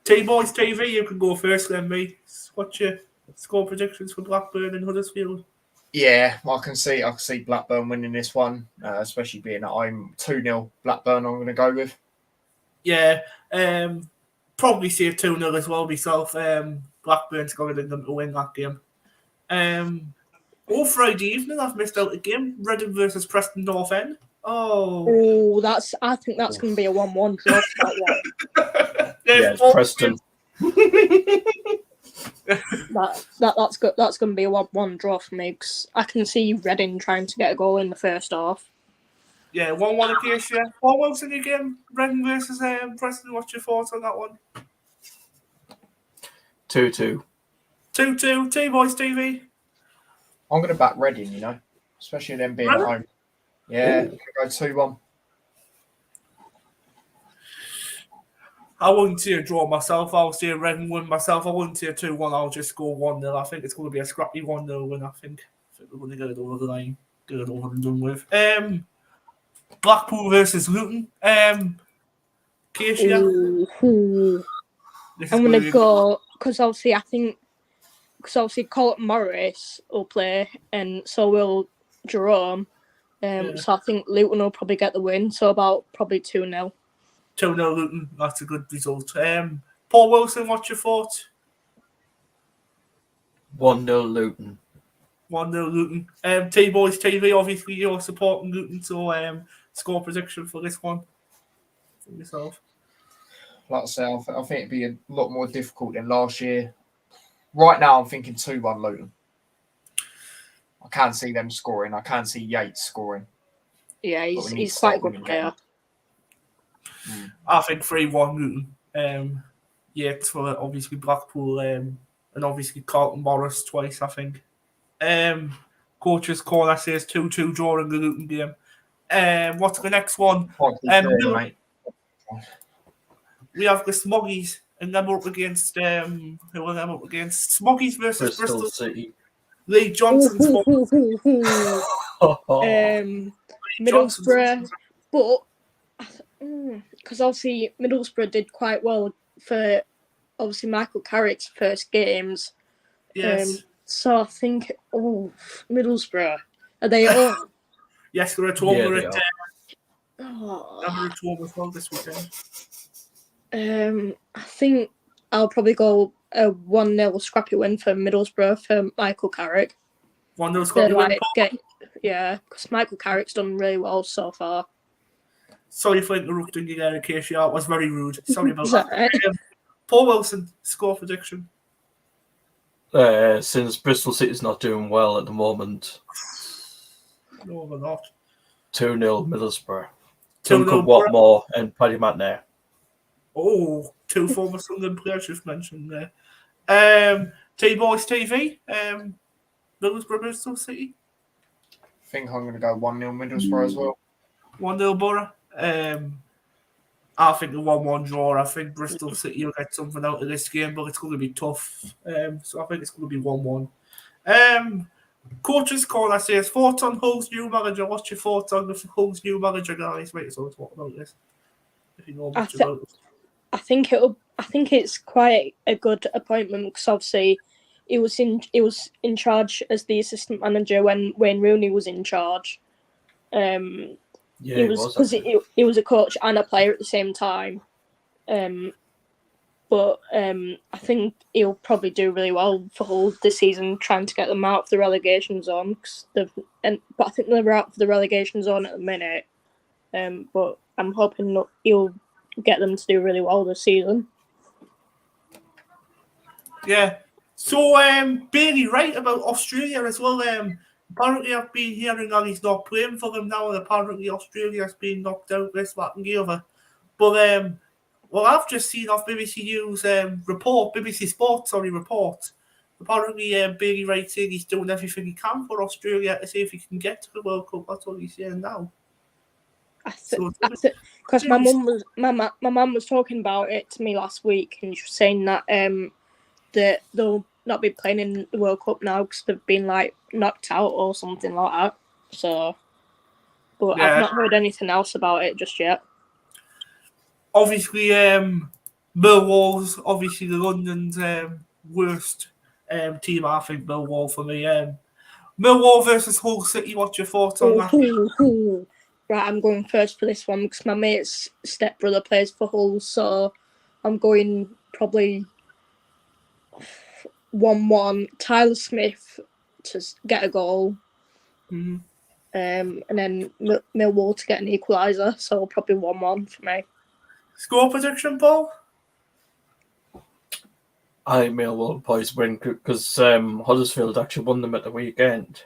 T-Boys TV, you can go first then, mate. What's your score predictions for Blackburn and Huddersfield? Yeah, I can see Blackburn winning this one, especially being at home. 2-0 Blackburn, I'm going to go with. Yeah, probably say 2-0 as well myself. Blackburn's going to win that game. Friday evening, I've missed out a game. Reading versus Preston North End. I think that's going to be a 1-1 draw for that one. Yes, Preston. That's good. That's going to be a 1-1 draw for me because I can see Reading trying to get a goal in the first half. Yeah, 1-1 Acacia. What else in your game? Reading versus Preston. What's your thoughts on that one? 2-2. 2-2. T-Boys TV. I'm going to back Reading, especially them being at home. Yeah, I'm going to go 2-1. I wouldn't see a draw myself. I'll see a Reading win myself. I wouldn't see a 2-1. I'll just score 1-0. I think it's going to be a scrappy 1-0 win. I think we're going to get it over the line. Get it over and done with. Blackpool versus Luton. Acacia. I'm going to go, because obviously Colton Morris will play, and so will Jerome. So I think Luton will probably get the win. So about probably 2-0. 2-0 Luton. That's a good result. Paul Wilson, what's your thoughts? 1-0 Luton. 1-0 Luton. T-Boys TV, obviously you're supporting Luton, so score prediction for this one for yourself. Like I say, I think it'd be a lot more difficult than last year. Right now, I'm thinking 2-1 Luton. I can't see them scoring. I can't see Yates scoring. Yeah, he's quite a good player. I think 3-1 Luton. Yates for obviously Blackpool, and obviously Carlton Morris twice, I think. Coach's corner says 2-2 draw in the Luton game. What's the next one? We have the Smoggies, and them up against who are them up against? Smoggies versus Bristol City. Lee Johnson's Middlesbrough, but because obviously Middlesbrough did quite well for obviously Michael Carrick's first games. Yes. So I think Middlesbrough, are they all? Yes, they're at home. They're at home as well this weekend. I think I'll probably go a 1-0 scrappy win for Middlesbrough for Michael Carrick. 1-0 scrappy win. Yeah, because Michael Carrick's done really well so far. Sorry for interrupting you there, Acacia. It was very rude. Sorry about that. Paul Wilson, score prediction. Since Bristol City's not doing well at the moment. No, they're not. 2-0 Middlesbrough. 2-0 Watmore and Paddy McNair. Oh, two former Sunderland players just mentioned there. T-Boys TV, Middlesbrough, Bristol City. I think I'm going to go 1-0 Middlesbrough as well. 1-0 Borough. I think a 1-1 draw. I think Bristol City will get something out of this game, but it's going to be tough. So I think it's going to be 1-1. Coach's corner says, thoughts on Hull's new manager? What's your thoughts on the Hull's new manager, guys? Wait, so talk about this. If you know much about it. I think it's quite a good appointment because obviously he was in charge as the assistant manager when Wayne Rooney was in charge. He was a coach and a player at the same time. But I think he'll probably do really well for Hull this season, trying to get them out of the relegation zone. But I think they're out of the relegation zone at the minute. But I'm hoping he'll get them to do really well this season. Yeah. So Bailey Wright about Australia as well. Apparently I've been hearing that he's not playing for them now, and apparently Australia's been knocked out this, that and the other. But I've just seen off BBC News BBC Sports report. Apparently Bailey Wright saying he's doing everything he can for Australia to see if he can get to the World Cup. That's what he's saying now. Because my mum was talking about it to me last week, and she was saying that that they'll not be playing in the World Cup now because they've been like knocked out or something like that. So, but I've not heard anything else about it just yet. Obviously, Millwall's obviously the London's worst team. I think Millwall for me. Millwall versus Hull City. What's your thoughts on that? Right, I'm going first for this one because my mate's stepbrother plays for Hull, so I'm going probably 1-1. Tyler Smith to get a goal, and then Millwall to get an equaliser, so probably 1-1 for me. Score prediction, Paul? I think Millwall boys win because Huddersfield actually won them at the weekend.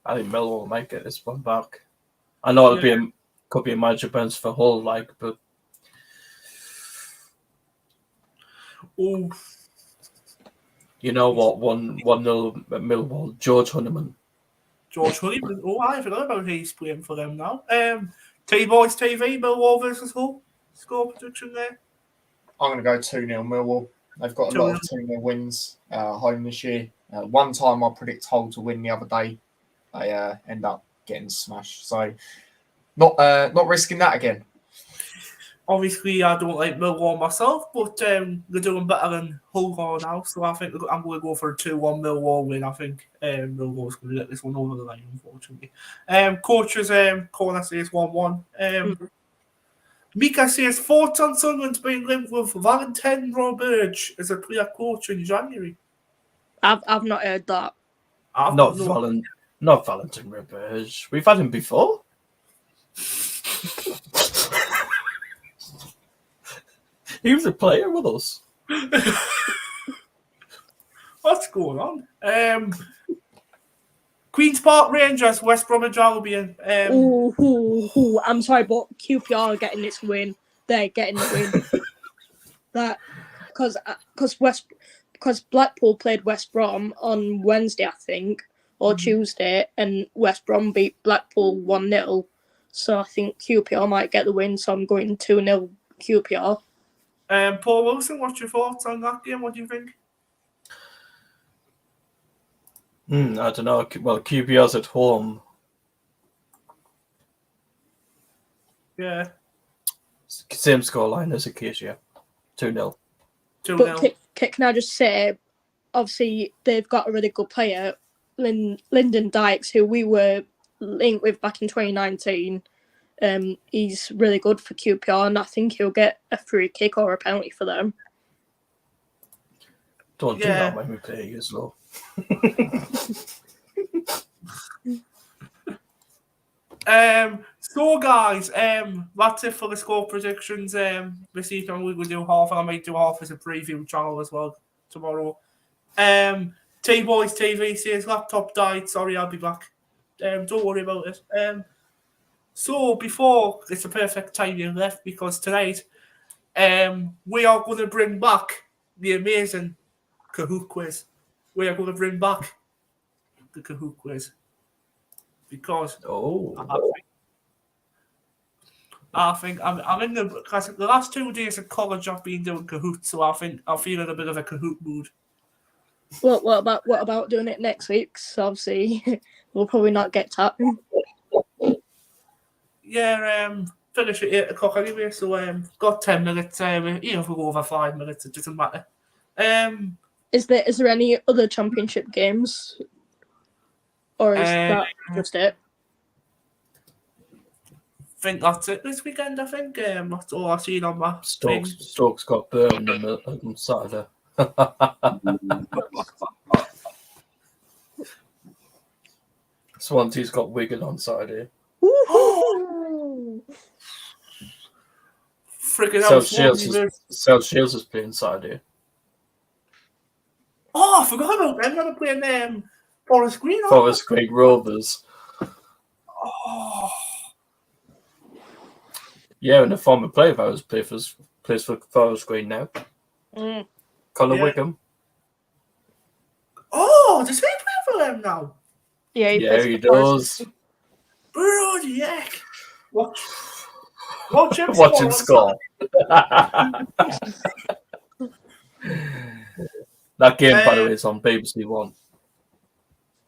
I think Millwall might get this one back. I know could be a manager bounce for Hull, but you know what? 1-0 Millwall. George Honeyman. Oh, I forgot about he's playing for them now. T-Boys TV, Millwall versus Hull. score prediction there? I'm going to go 2-0 Millwall. They've got a lot of 2-0 wins home this year. One time I predict Hull to win the other day. They end up getting smashed. So not risking that again. Obviously, I don't like Millwall myself, but they're doing better than Hull now. So I think I'm going to go for a 2-1 Millwall win. I think Millwall's going to get this one over the line, unfortunately. Coaches corner says 1-1. Mika says thoughts on Sunderland's being linked with Valentin Roberge as a player coach in January. I've not heard that. Not Valentin Roberge. We've had him before. He was a player with us. What's going on? Queen's Park Rangers, West Bromwich Albion. I'm sorry, but QPR are getting this win. They're getting the win. That because Blackpool played West Brom on Wednesday, I think, or Tuesday, and West Brom beat Blackpool 1-0. So I think QPR might get the win. So I'm going 2-0 QPR. Paul Wilson, what's your thoughts on that game? What do you think? I don't know. Well, QPR's at home. Yeah. Same scoreline as Acacia. 2-0. 2-0. But can I just say, obviously, they've got a really good player, Lyndon Dykes, who we were linked with back in 2019. He's really good for QPR, and I think he'll get a free kick or a penalty for them. Don't do that when we play as well. So guys, that's it for the score predictions. This evening we will do half, and I might do half as a preview channel as well tomorrow. T-Boys TV says laptop died. Sorry, I'll be back. Don't worry about it. So before it's a perfect time you left, because tonight we are going to bring back the amazing Kahoot quiz. We are going to bring back the Kahoot quiz because I think I'm in the last 2 days of college I've been doing Kahoot, so I think I'm feeling a bit of a Kahoot mood. What about doing it next week? So obviously we'll probably not get time. Yeah, finish at 8 o'clock anyway, so got 10 minutes. Even if we go over 5 minutes, it doesn't matter. Is there any other championship games, or is that just it? I think that's it this weekend. I think that's all I've seen on my thing. Stokes got Birmingham on Saturday. Swansea's got Wigan on Saturday. Freaking hell! South Shields is playing Saturday. Oh, I forgot about them. They're playing Forest Green. Forest Green Rovers. Oh. Yeah, and the former player of ours plays for Forest Green now. Conor Wickham. Oh, does he play for them now? Yeah, he does. Bloody heck! Watch him Watch him score. That game, by the way, is on BBC One.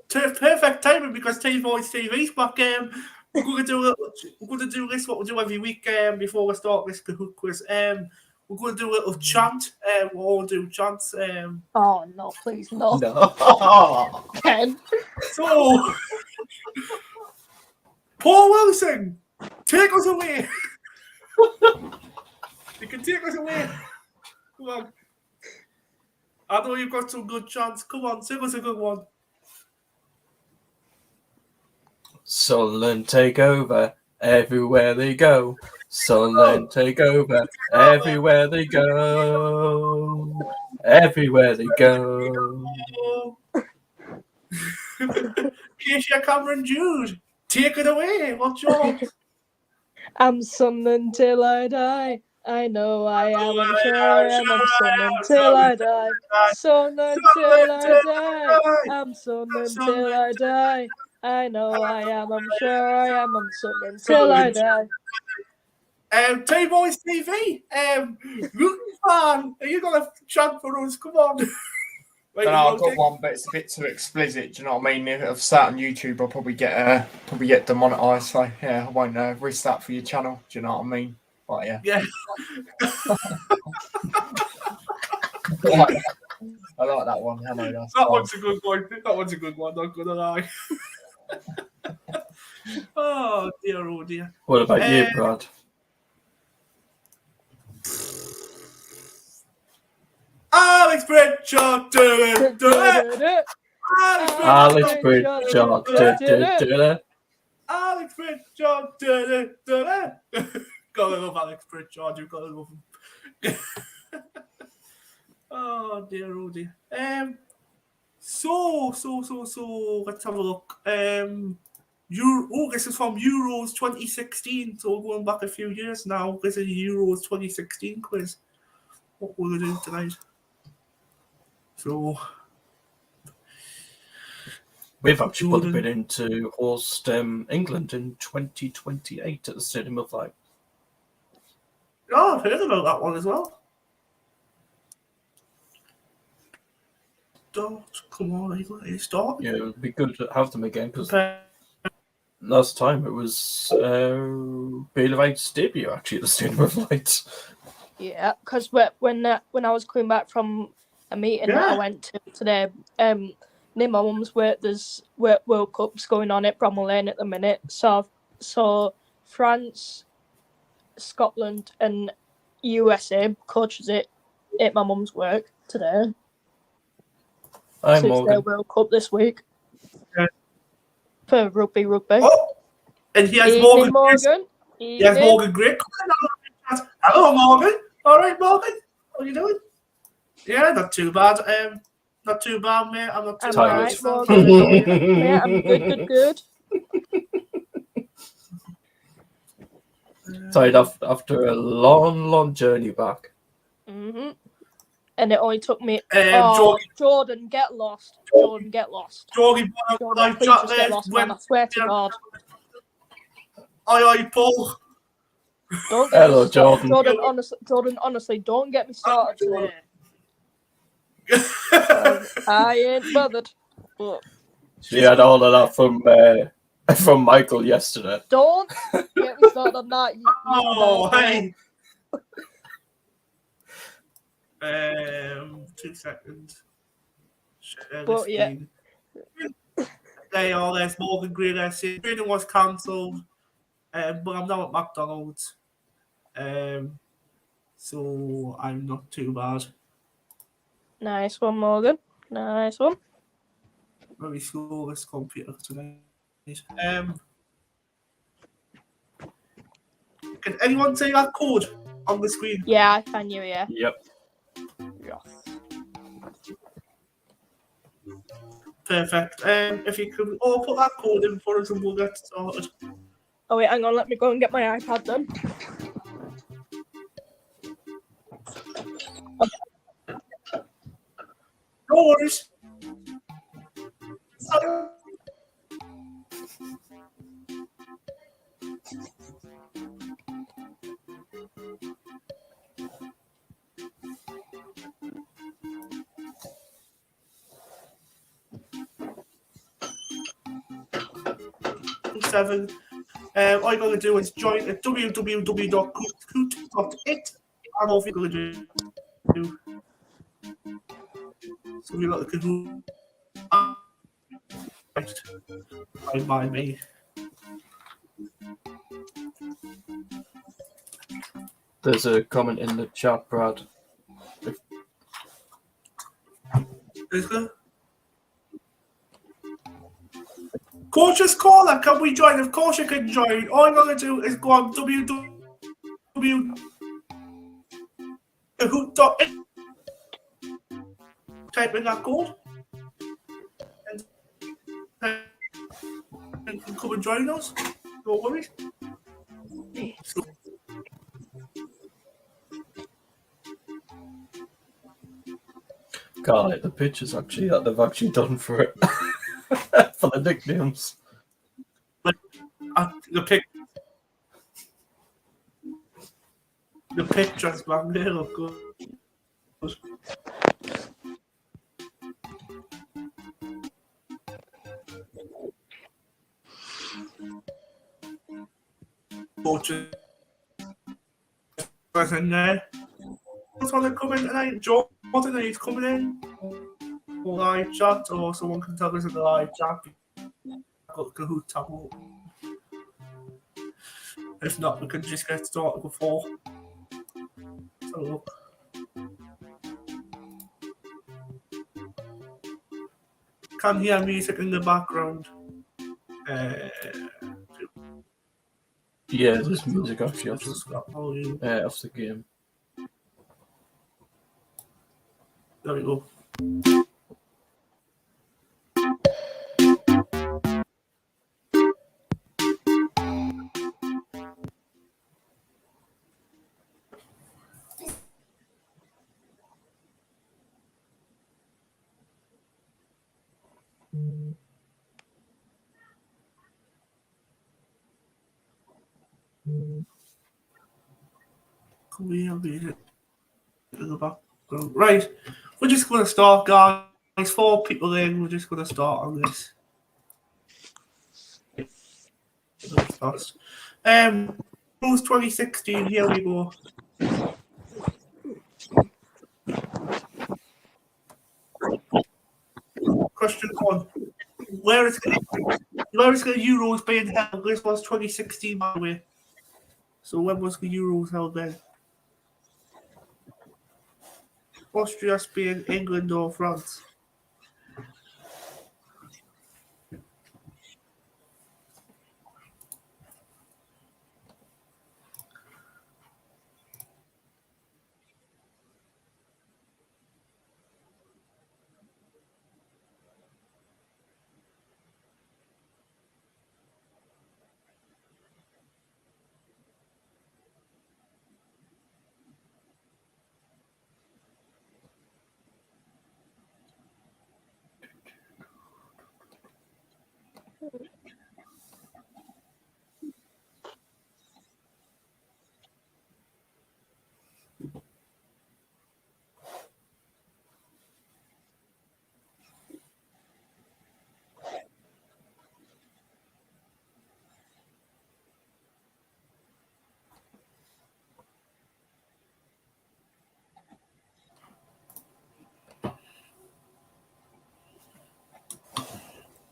Perfect timing because T-Boys TV's back. We're going to do this. What we do every week before we start this Kahoot quiz. We're going to do a little chant. We'll all do chants. Oh no! Please no. Ken. So, Paul Wilson, take us away. You can take us away. Come on. I know you've got some good chants. Come on, sing us a good one. Sunderland take over everywhere they go. Sunderland take over everywhere they go. Everywhere they go. Acacia, Cameron, Jude, take it away. What's yours? I'm Sunderland till I die. I know I am. I'm sure I am. I'm Sunderland till I die. Sunderland till I die. I'm Sunderland till I die. I know I am. I'm sure I am. I'm Sunderland till I die. T-Boys TV. Luton fan, are you gonna chant for us? Come on. Right, I've got one, but it's a bit too explicit. Do you know what I mean? If I've sat on YouTube, I'll probably get demonetized. So yeah, I won't risk that for your channel. Do you know what I mean? But yeah. Yeah. I like that one. Hello, that one's a good one. That one's a good one. Not gonna lie. Oh dear. What about you, Brad? Alex Pritchard, do it. Alex Pritchard, Alex Pritchard, do it. Gotta love Alex Pritchard. You've gotta love him. Oh dear. So. Let's have a look. This is from Euros 2016. So we're going back a few years now. This is Euros 2016 quiz. What we're gonna do tonight. So we've actually put a bid in to host England in 2028 at the Stadium of Light. Oh, I've heard about that one as well. Come on, start. Yeah, it would be good to have them again because last time it was Bale White's debut actually at the Stadium of Light. Yeah, because when I was coming back from a meeting that I went to today, near my mum's work, there's World Cups going on at Bramall Lane at the minute. So France, Scotland, and USA coaches it at my mum's work today. Hi, so Morgan. It's their World Cup this week for rugby. Oh, and he has Morgan. He has Morgan Gray. Hello, Morgan. All right, Morgan. How are you doing? Yeah, not too bad. Not too bad, mate. I'm not too tired. Right, Morgan. Yeah, I'm good. Tired after a long journey back. Mm-hmm. And it only took me. Jordan, get lost. Jordan, Jordan, please just get lost, man. I swear to God. Aye, Paul. Hello, Jordan. Jordan, honestly, don't get me started today. I ain't bothered. But She had all of that from Michael yesterday. don't get me started on that. Hey. 2 seconds. But yeah. There's Morgan Gray there. Training was cancelled. But I'm now at McDonald's. So I'm not too bad. Nice one, Morgan. Nice one. Very slow, this computer tonight. Can anyone say that code on the screen? Yeah, I can hear you. Yep. Perfect. If you could all put that code in for us and we'll get started. Oh wait, hang on, let me go and get my iPad then. No worries. Seven. All you're going to do is join at www.coot.it. And all you're going to do. So we've got the Kahoot. Don't mind me. There's a comment in the chat, Brad. Is there? Coach's Corner, can we join? Of course you can join. All you're going to do is go on www.kahoot.it. Type in that code. And you can come and join us. No worries. Can't like the pictures actually that they've actually done for it. For the nicknames. The pic. The pictures, man, they look good. Coaches was in there. What's on to come in tonight? Jordan, he's coming in. Live chat, or someone can tell us in the live chat. Got Kahoot tab up. If not, we can just get started before. So look. Can hear music in the background. Yeah, there's music actually off the game. There we go. Can we have music in the background? Right, we're just going to start, guys. 4 people in. We're just going to start on this. Fast. Rules 2016. Here we go. Question 1. Where is the Euros being held? This was 2016, by the way. So when was the Euros held then? Austria, Spain, England, or France?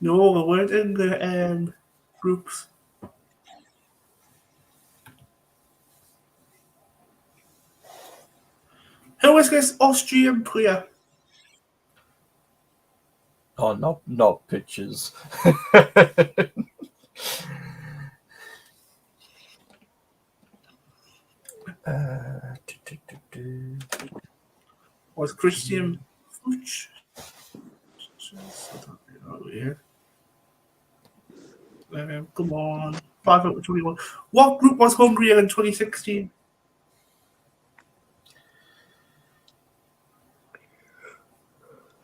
No, we weren't in the groups. Who is this Austrian player? Oh, not pictures. Was Christian Fuchs? Come on. 5 out of 21. What group was Hungary in 2016?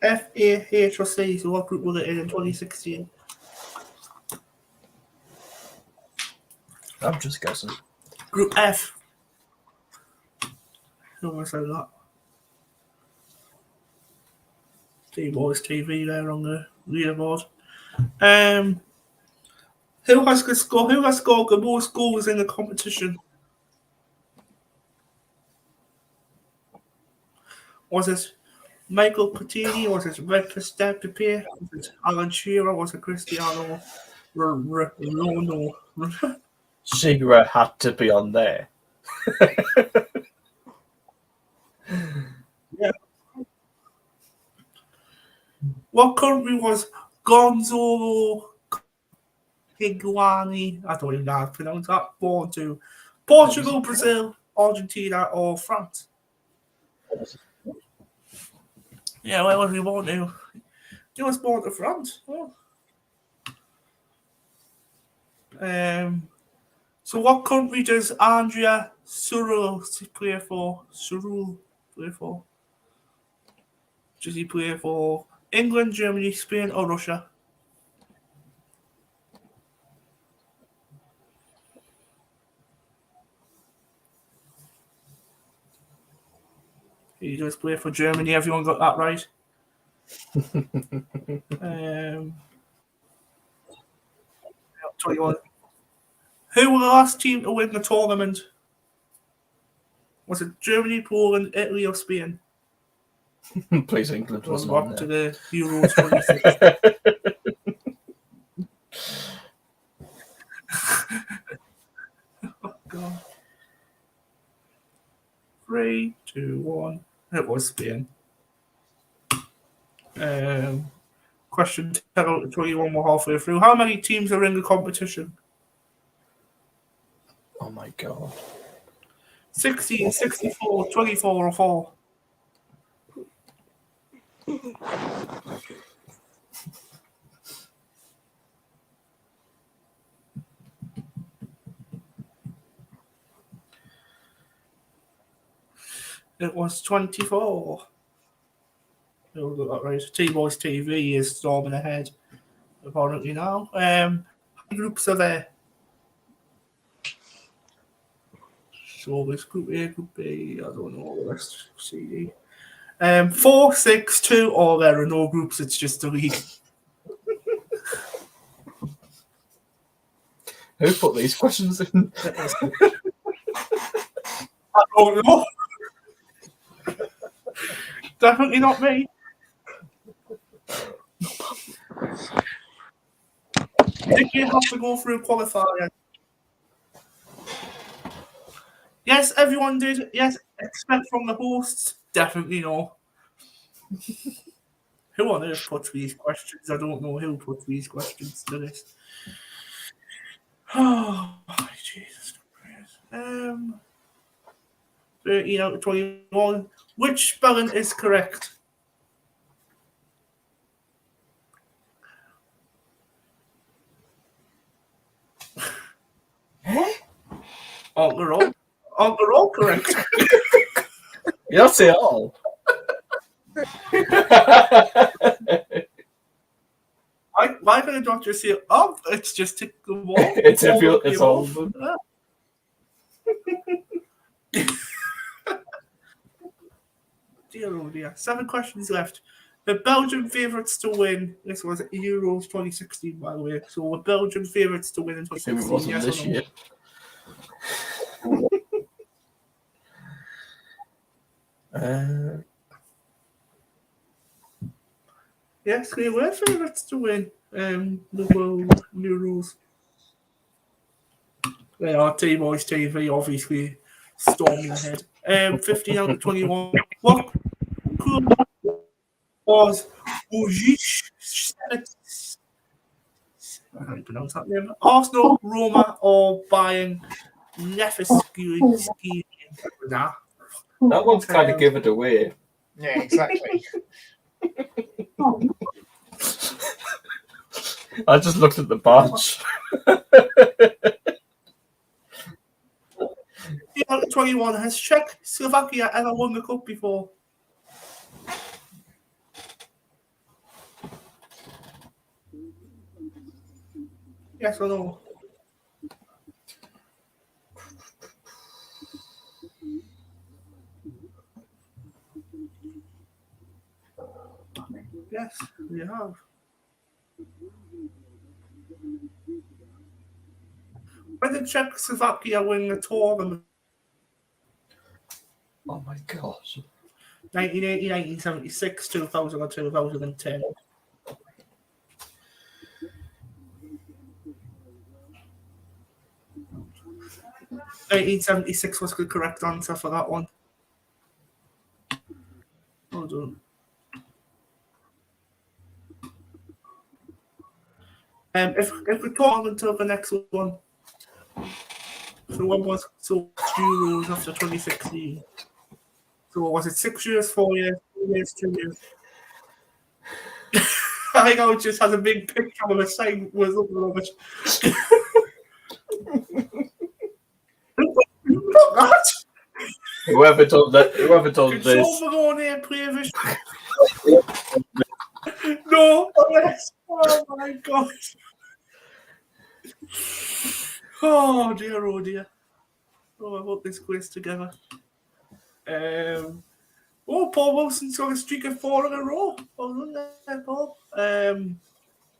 F, A, H, or C? So what group was it in 2016? I'm just guessing. Group F. Who almost said that? T-Boys TV there on the leaderboard. Who has scored the most goals in the competition? Was it Michael Patini? Was it Red Pepe? Was it Alan Shearer? Was it Cristiano Ronaldo? Shearer had to be on there. Yeah. What country was Gonzalo Higuain? I don't even know how to pronounce that. Born to Portugal, Brazil, Argentina, or France? Yeah, where was he born to? He was born to France. Oh. So what country does Andrea Surul play for? Does he play for England, Germany, Spain, or Russia? He does play for Germany. Everyone got that right. 21. Who were the last team to win the tournament? Was it Germany, Poland, Italy, or Spain? Please, England Going wasn't back on to there. the Euros 26. Oh, God. 3, 2, 1. It was Spain. Question 10 out of 21, we're halfway through. How many teams are in the competition? Oh my God. 16, 64, 24, or 4? It was 24. You'll get that right. T-Boys TV is storming ahead, apparently now. How many groups are there? So this group A, group B, I don't know. Let's see. 4, 6, 2, or there are no groups, it's just a league. Who put these questions in? I don't know. Definitely not me. Did you have to go through qualifying? Yes, everyone did. Yes, except from the hosts. Definitely no. Who on earth puts these questions? I don't know who puts these questions to this. Oh, Jesus Christ. 13 out of 21. Which spelling is correct? Aren't they all correct? Yes, they all. Why can the doctor say, oh, it's just tick the wall? It's all of them. Dear oh dear. 7 questions left. The Belgian favourites to win. This was Euros 2016, by the way. So, the Belgian favourites to win in 2016. It wasn't yes this or no? year. Yes, they were favourites to win the World Euros. They are T-Boys TV, obviously, storming ahead. 15 out of 21. What club was Ujic? I can't pronounce that name. Arsenal, Roma, or Bayern? Nefeski. Nah. That one's kind of give it away. Yeah, exactly. I just looked at the badge. 21. Has Czechoslovakia ever won the cup before? Yes or no? Yes, we have. When did Czechoslovakia win the tournament? Oh my gosh. 1980, 1976, 2000, or 2010. (1976) was the correct answer for that one. Hold on. If we talk until the next one. So when was Euros after 2016? So was it 6 years, 4 years, 2 years, 2 years? I think I just has a big picture of a sign with up on it. Look at that! Whoever told this. No, yes. Oh my God. Oh dear, oh dear. Oh, I put this quiz together. Oh, Paul Wilson's got a streak of 4 in a row. Well done there, Paul.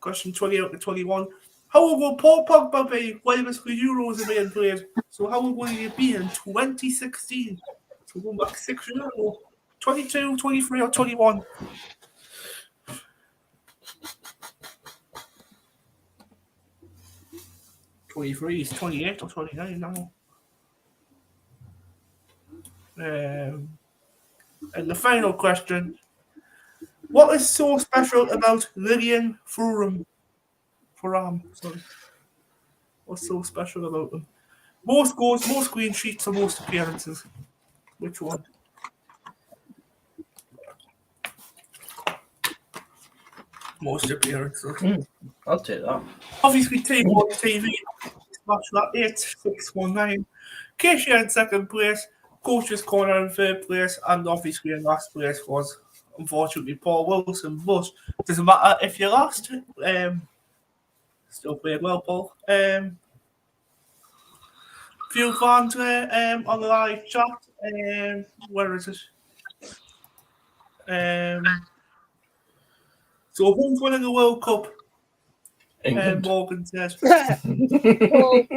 Question 28 to 21. How old will Paul Pogba be while the Euros are being played? So how old will he be in 2016? So going back 6 years ago. 22, 23 or 21? 23, he's 28 or 29 now. And the final question. What is so special about Lilian Thuram? Sorry. What's so special about them? Most goals, most clean sheets, or most appearances? Which one? Most appearances. I'll take that. Obviously, T1 TV. Smash that 8619. Acacia in second place. Coach's Corner in third place. And obviously, in last place was, unfortunately, Paul Wilson. But it doesn't matter if you lost. Still played well, Paul. Few fans on the live chat. Where is it? So who's winning the World Cup? England. Morgan says.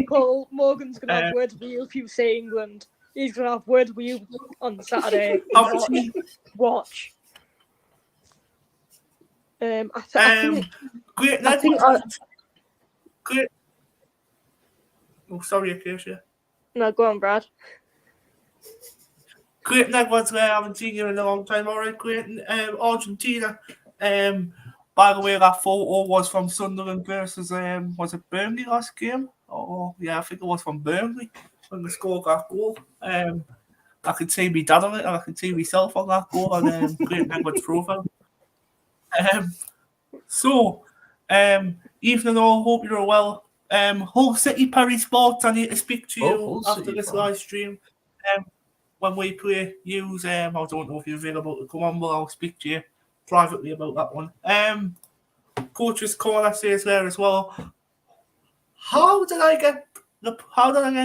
Paul Morgan's going to have words with you if you say England. He's going to have words with you on Saturday. Watch. I think Great. Oh, sorry, Acacia. No, go on, Brad. Great Negwans, I haven't seen you in a long time. All right, great. Argentina. By the way, that photo was from Sunderland versus was it Burnley last game? Oh, yeah, I think it was from Burnley when they scored that goal. I could see me dad on it, and I could see myself on that goal on Great Negwans profile. Evening all, hope you're well. Hull City Perry Sports, I need to speak to you after this live stream. When we play use, I don't know if you're available to come on, but I'll speak to you privately about that one. Coach's Corner says there as well. How did I get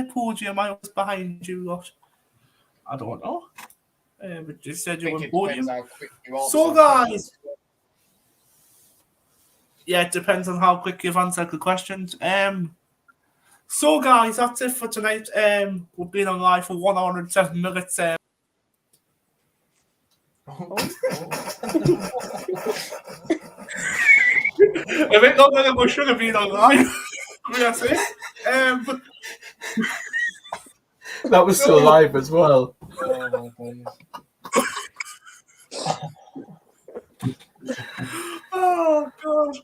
podium miles behind you lot? I don't know. But just said you were podium. So guys. Yeah, it depends on how quick you've answered the questions. So, guys, that's it for tonight. We've been on live for 107 minutes. I think longer than we should have been on live. That's it. That was still live as well. Oh, God.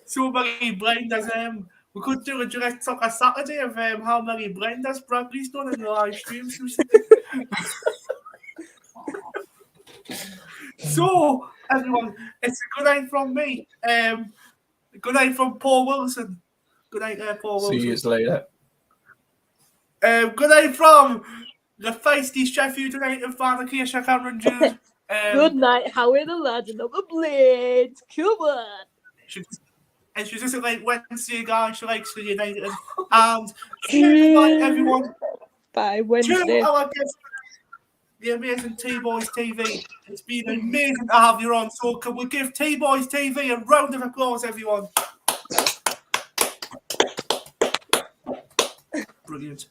So many blinders. We could do a direct soccer Saturday of how many blinders Bradley's done in the live stream. So, everyone, it's a good night from me. Good night from Paul Wilson. Good night, Paul Wilson. See you later. Good night from the feisty Sheffield United fan, Acacia Cameron Jude. Good night, Howie the Legend of the Blades. Come on. And she's just like Wednesday, guys. She likes the United. And good night, everyone. Bye, Wednesday. To our guest, the amazing T-Boys TV. It's been amazing to have you on. So can we give T-Boys TV a round of applause, everyone? Brilliant.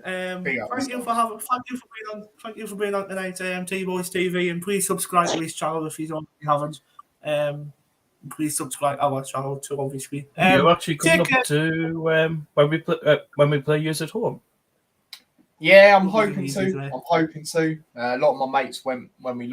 Thank you for being on tonight, T-Boys TV, and please subscribe to his channel if you haven't. Please subscribe to our channel too, obviously. You're actually coming up to when we play Use at Home. Yeah, I'm hoping to. A lot of my mates went when we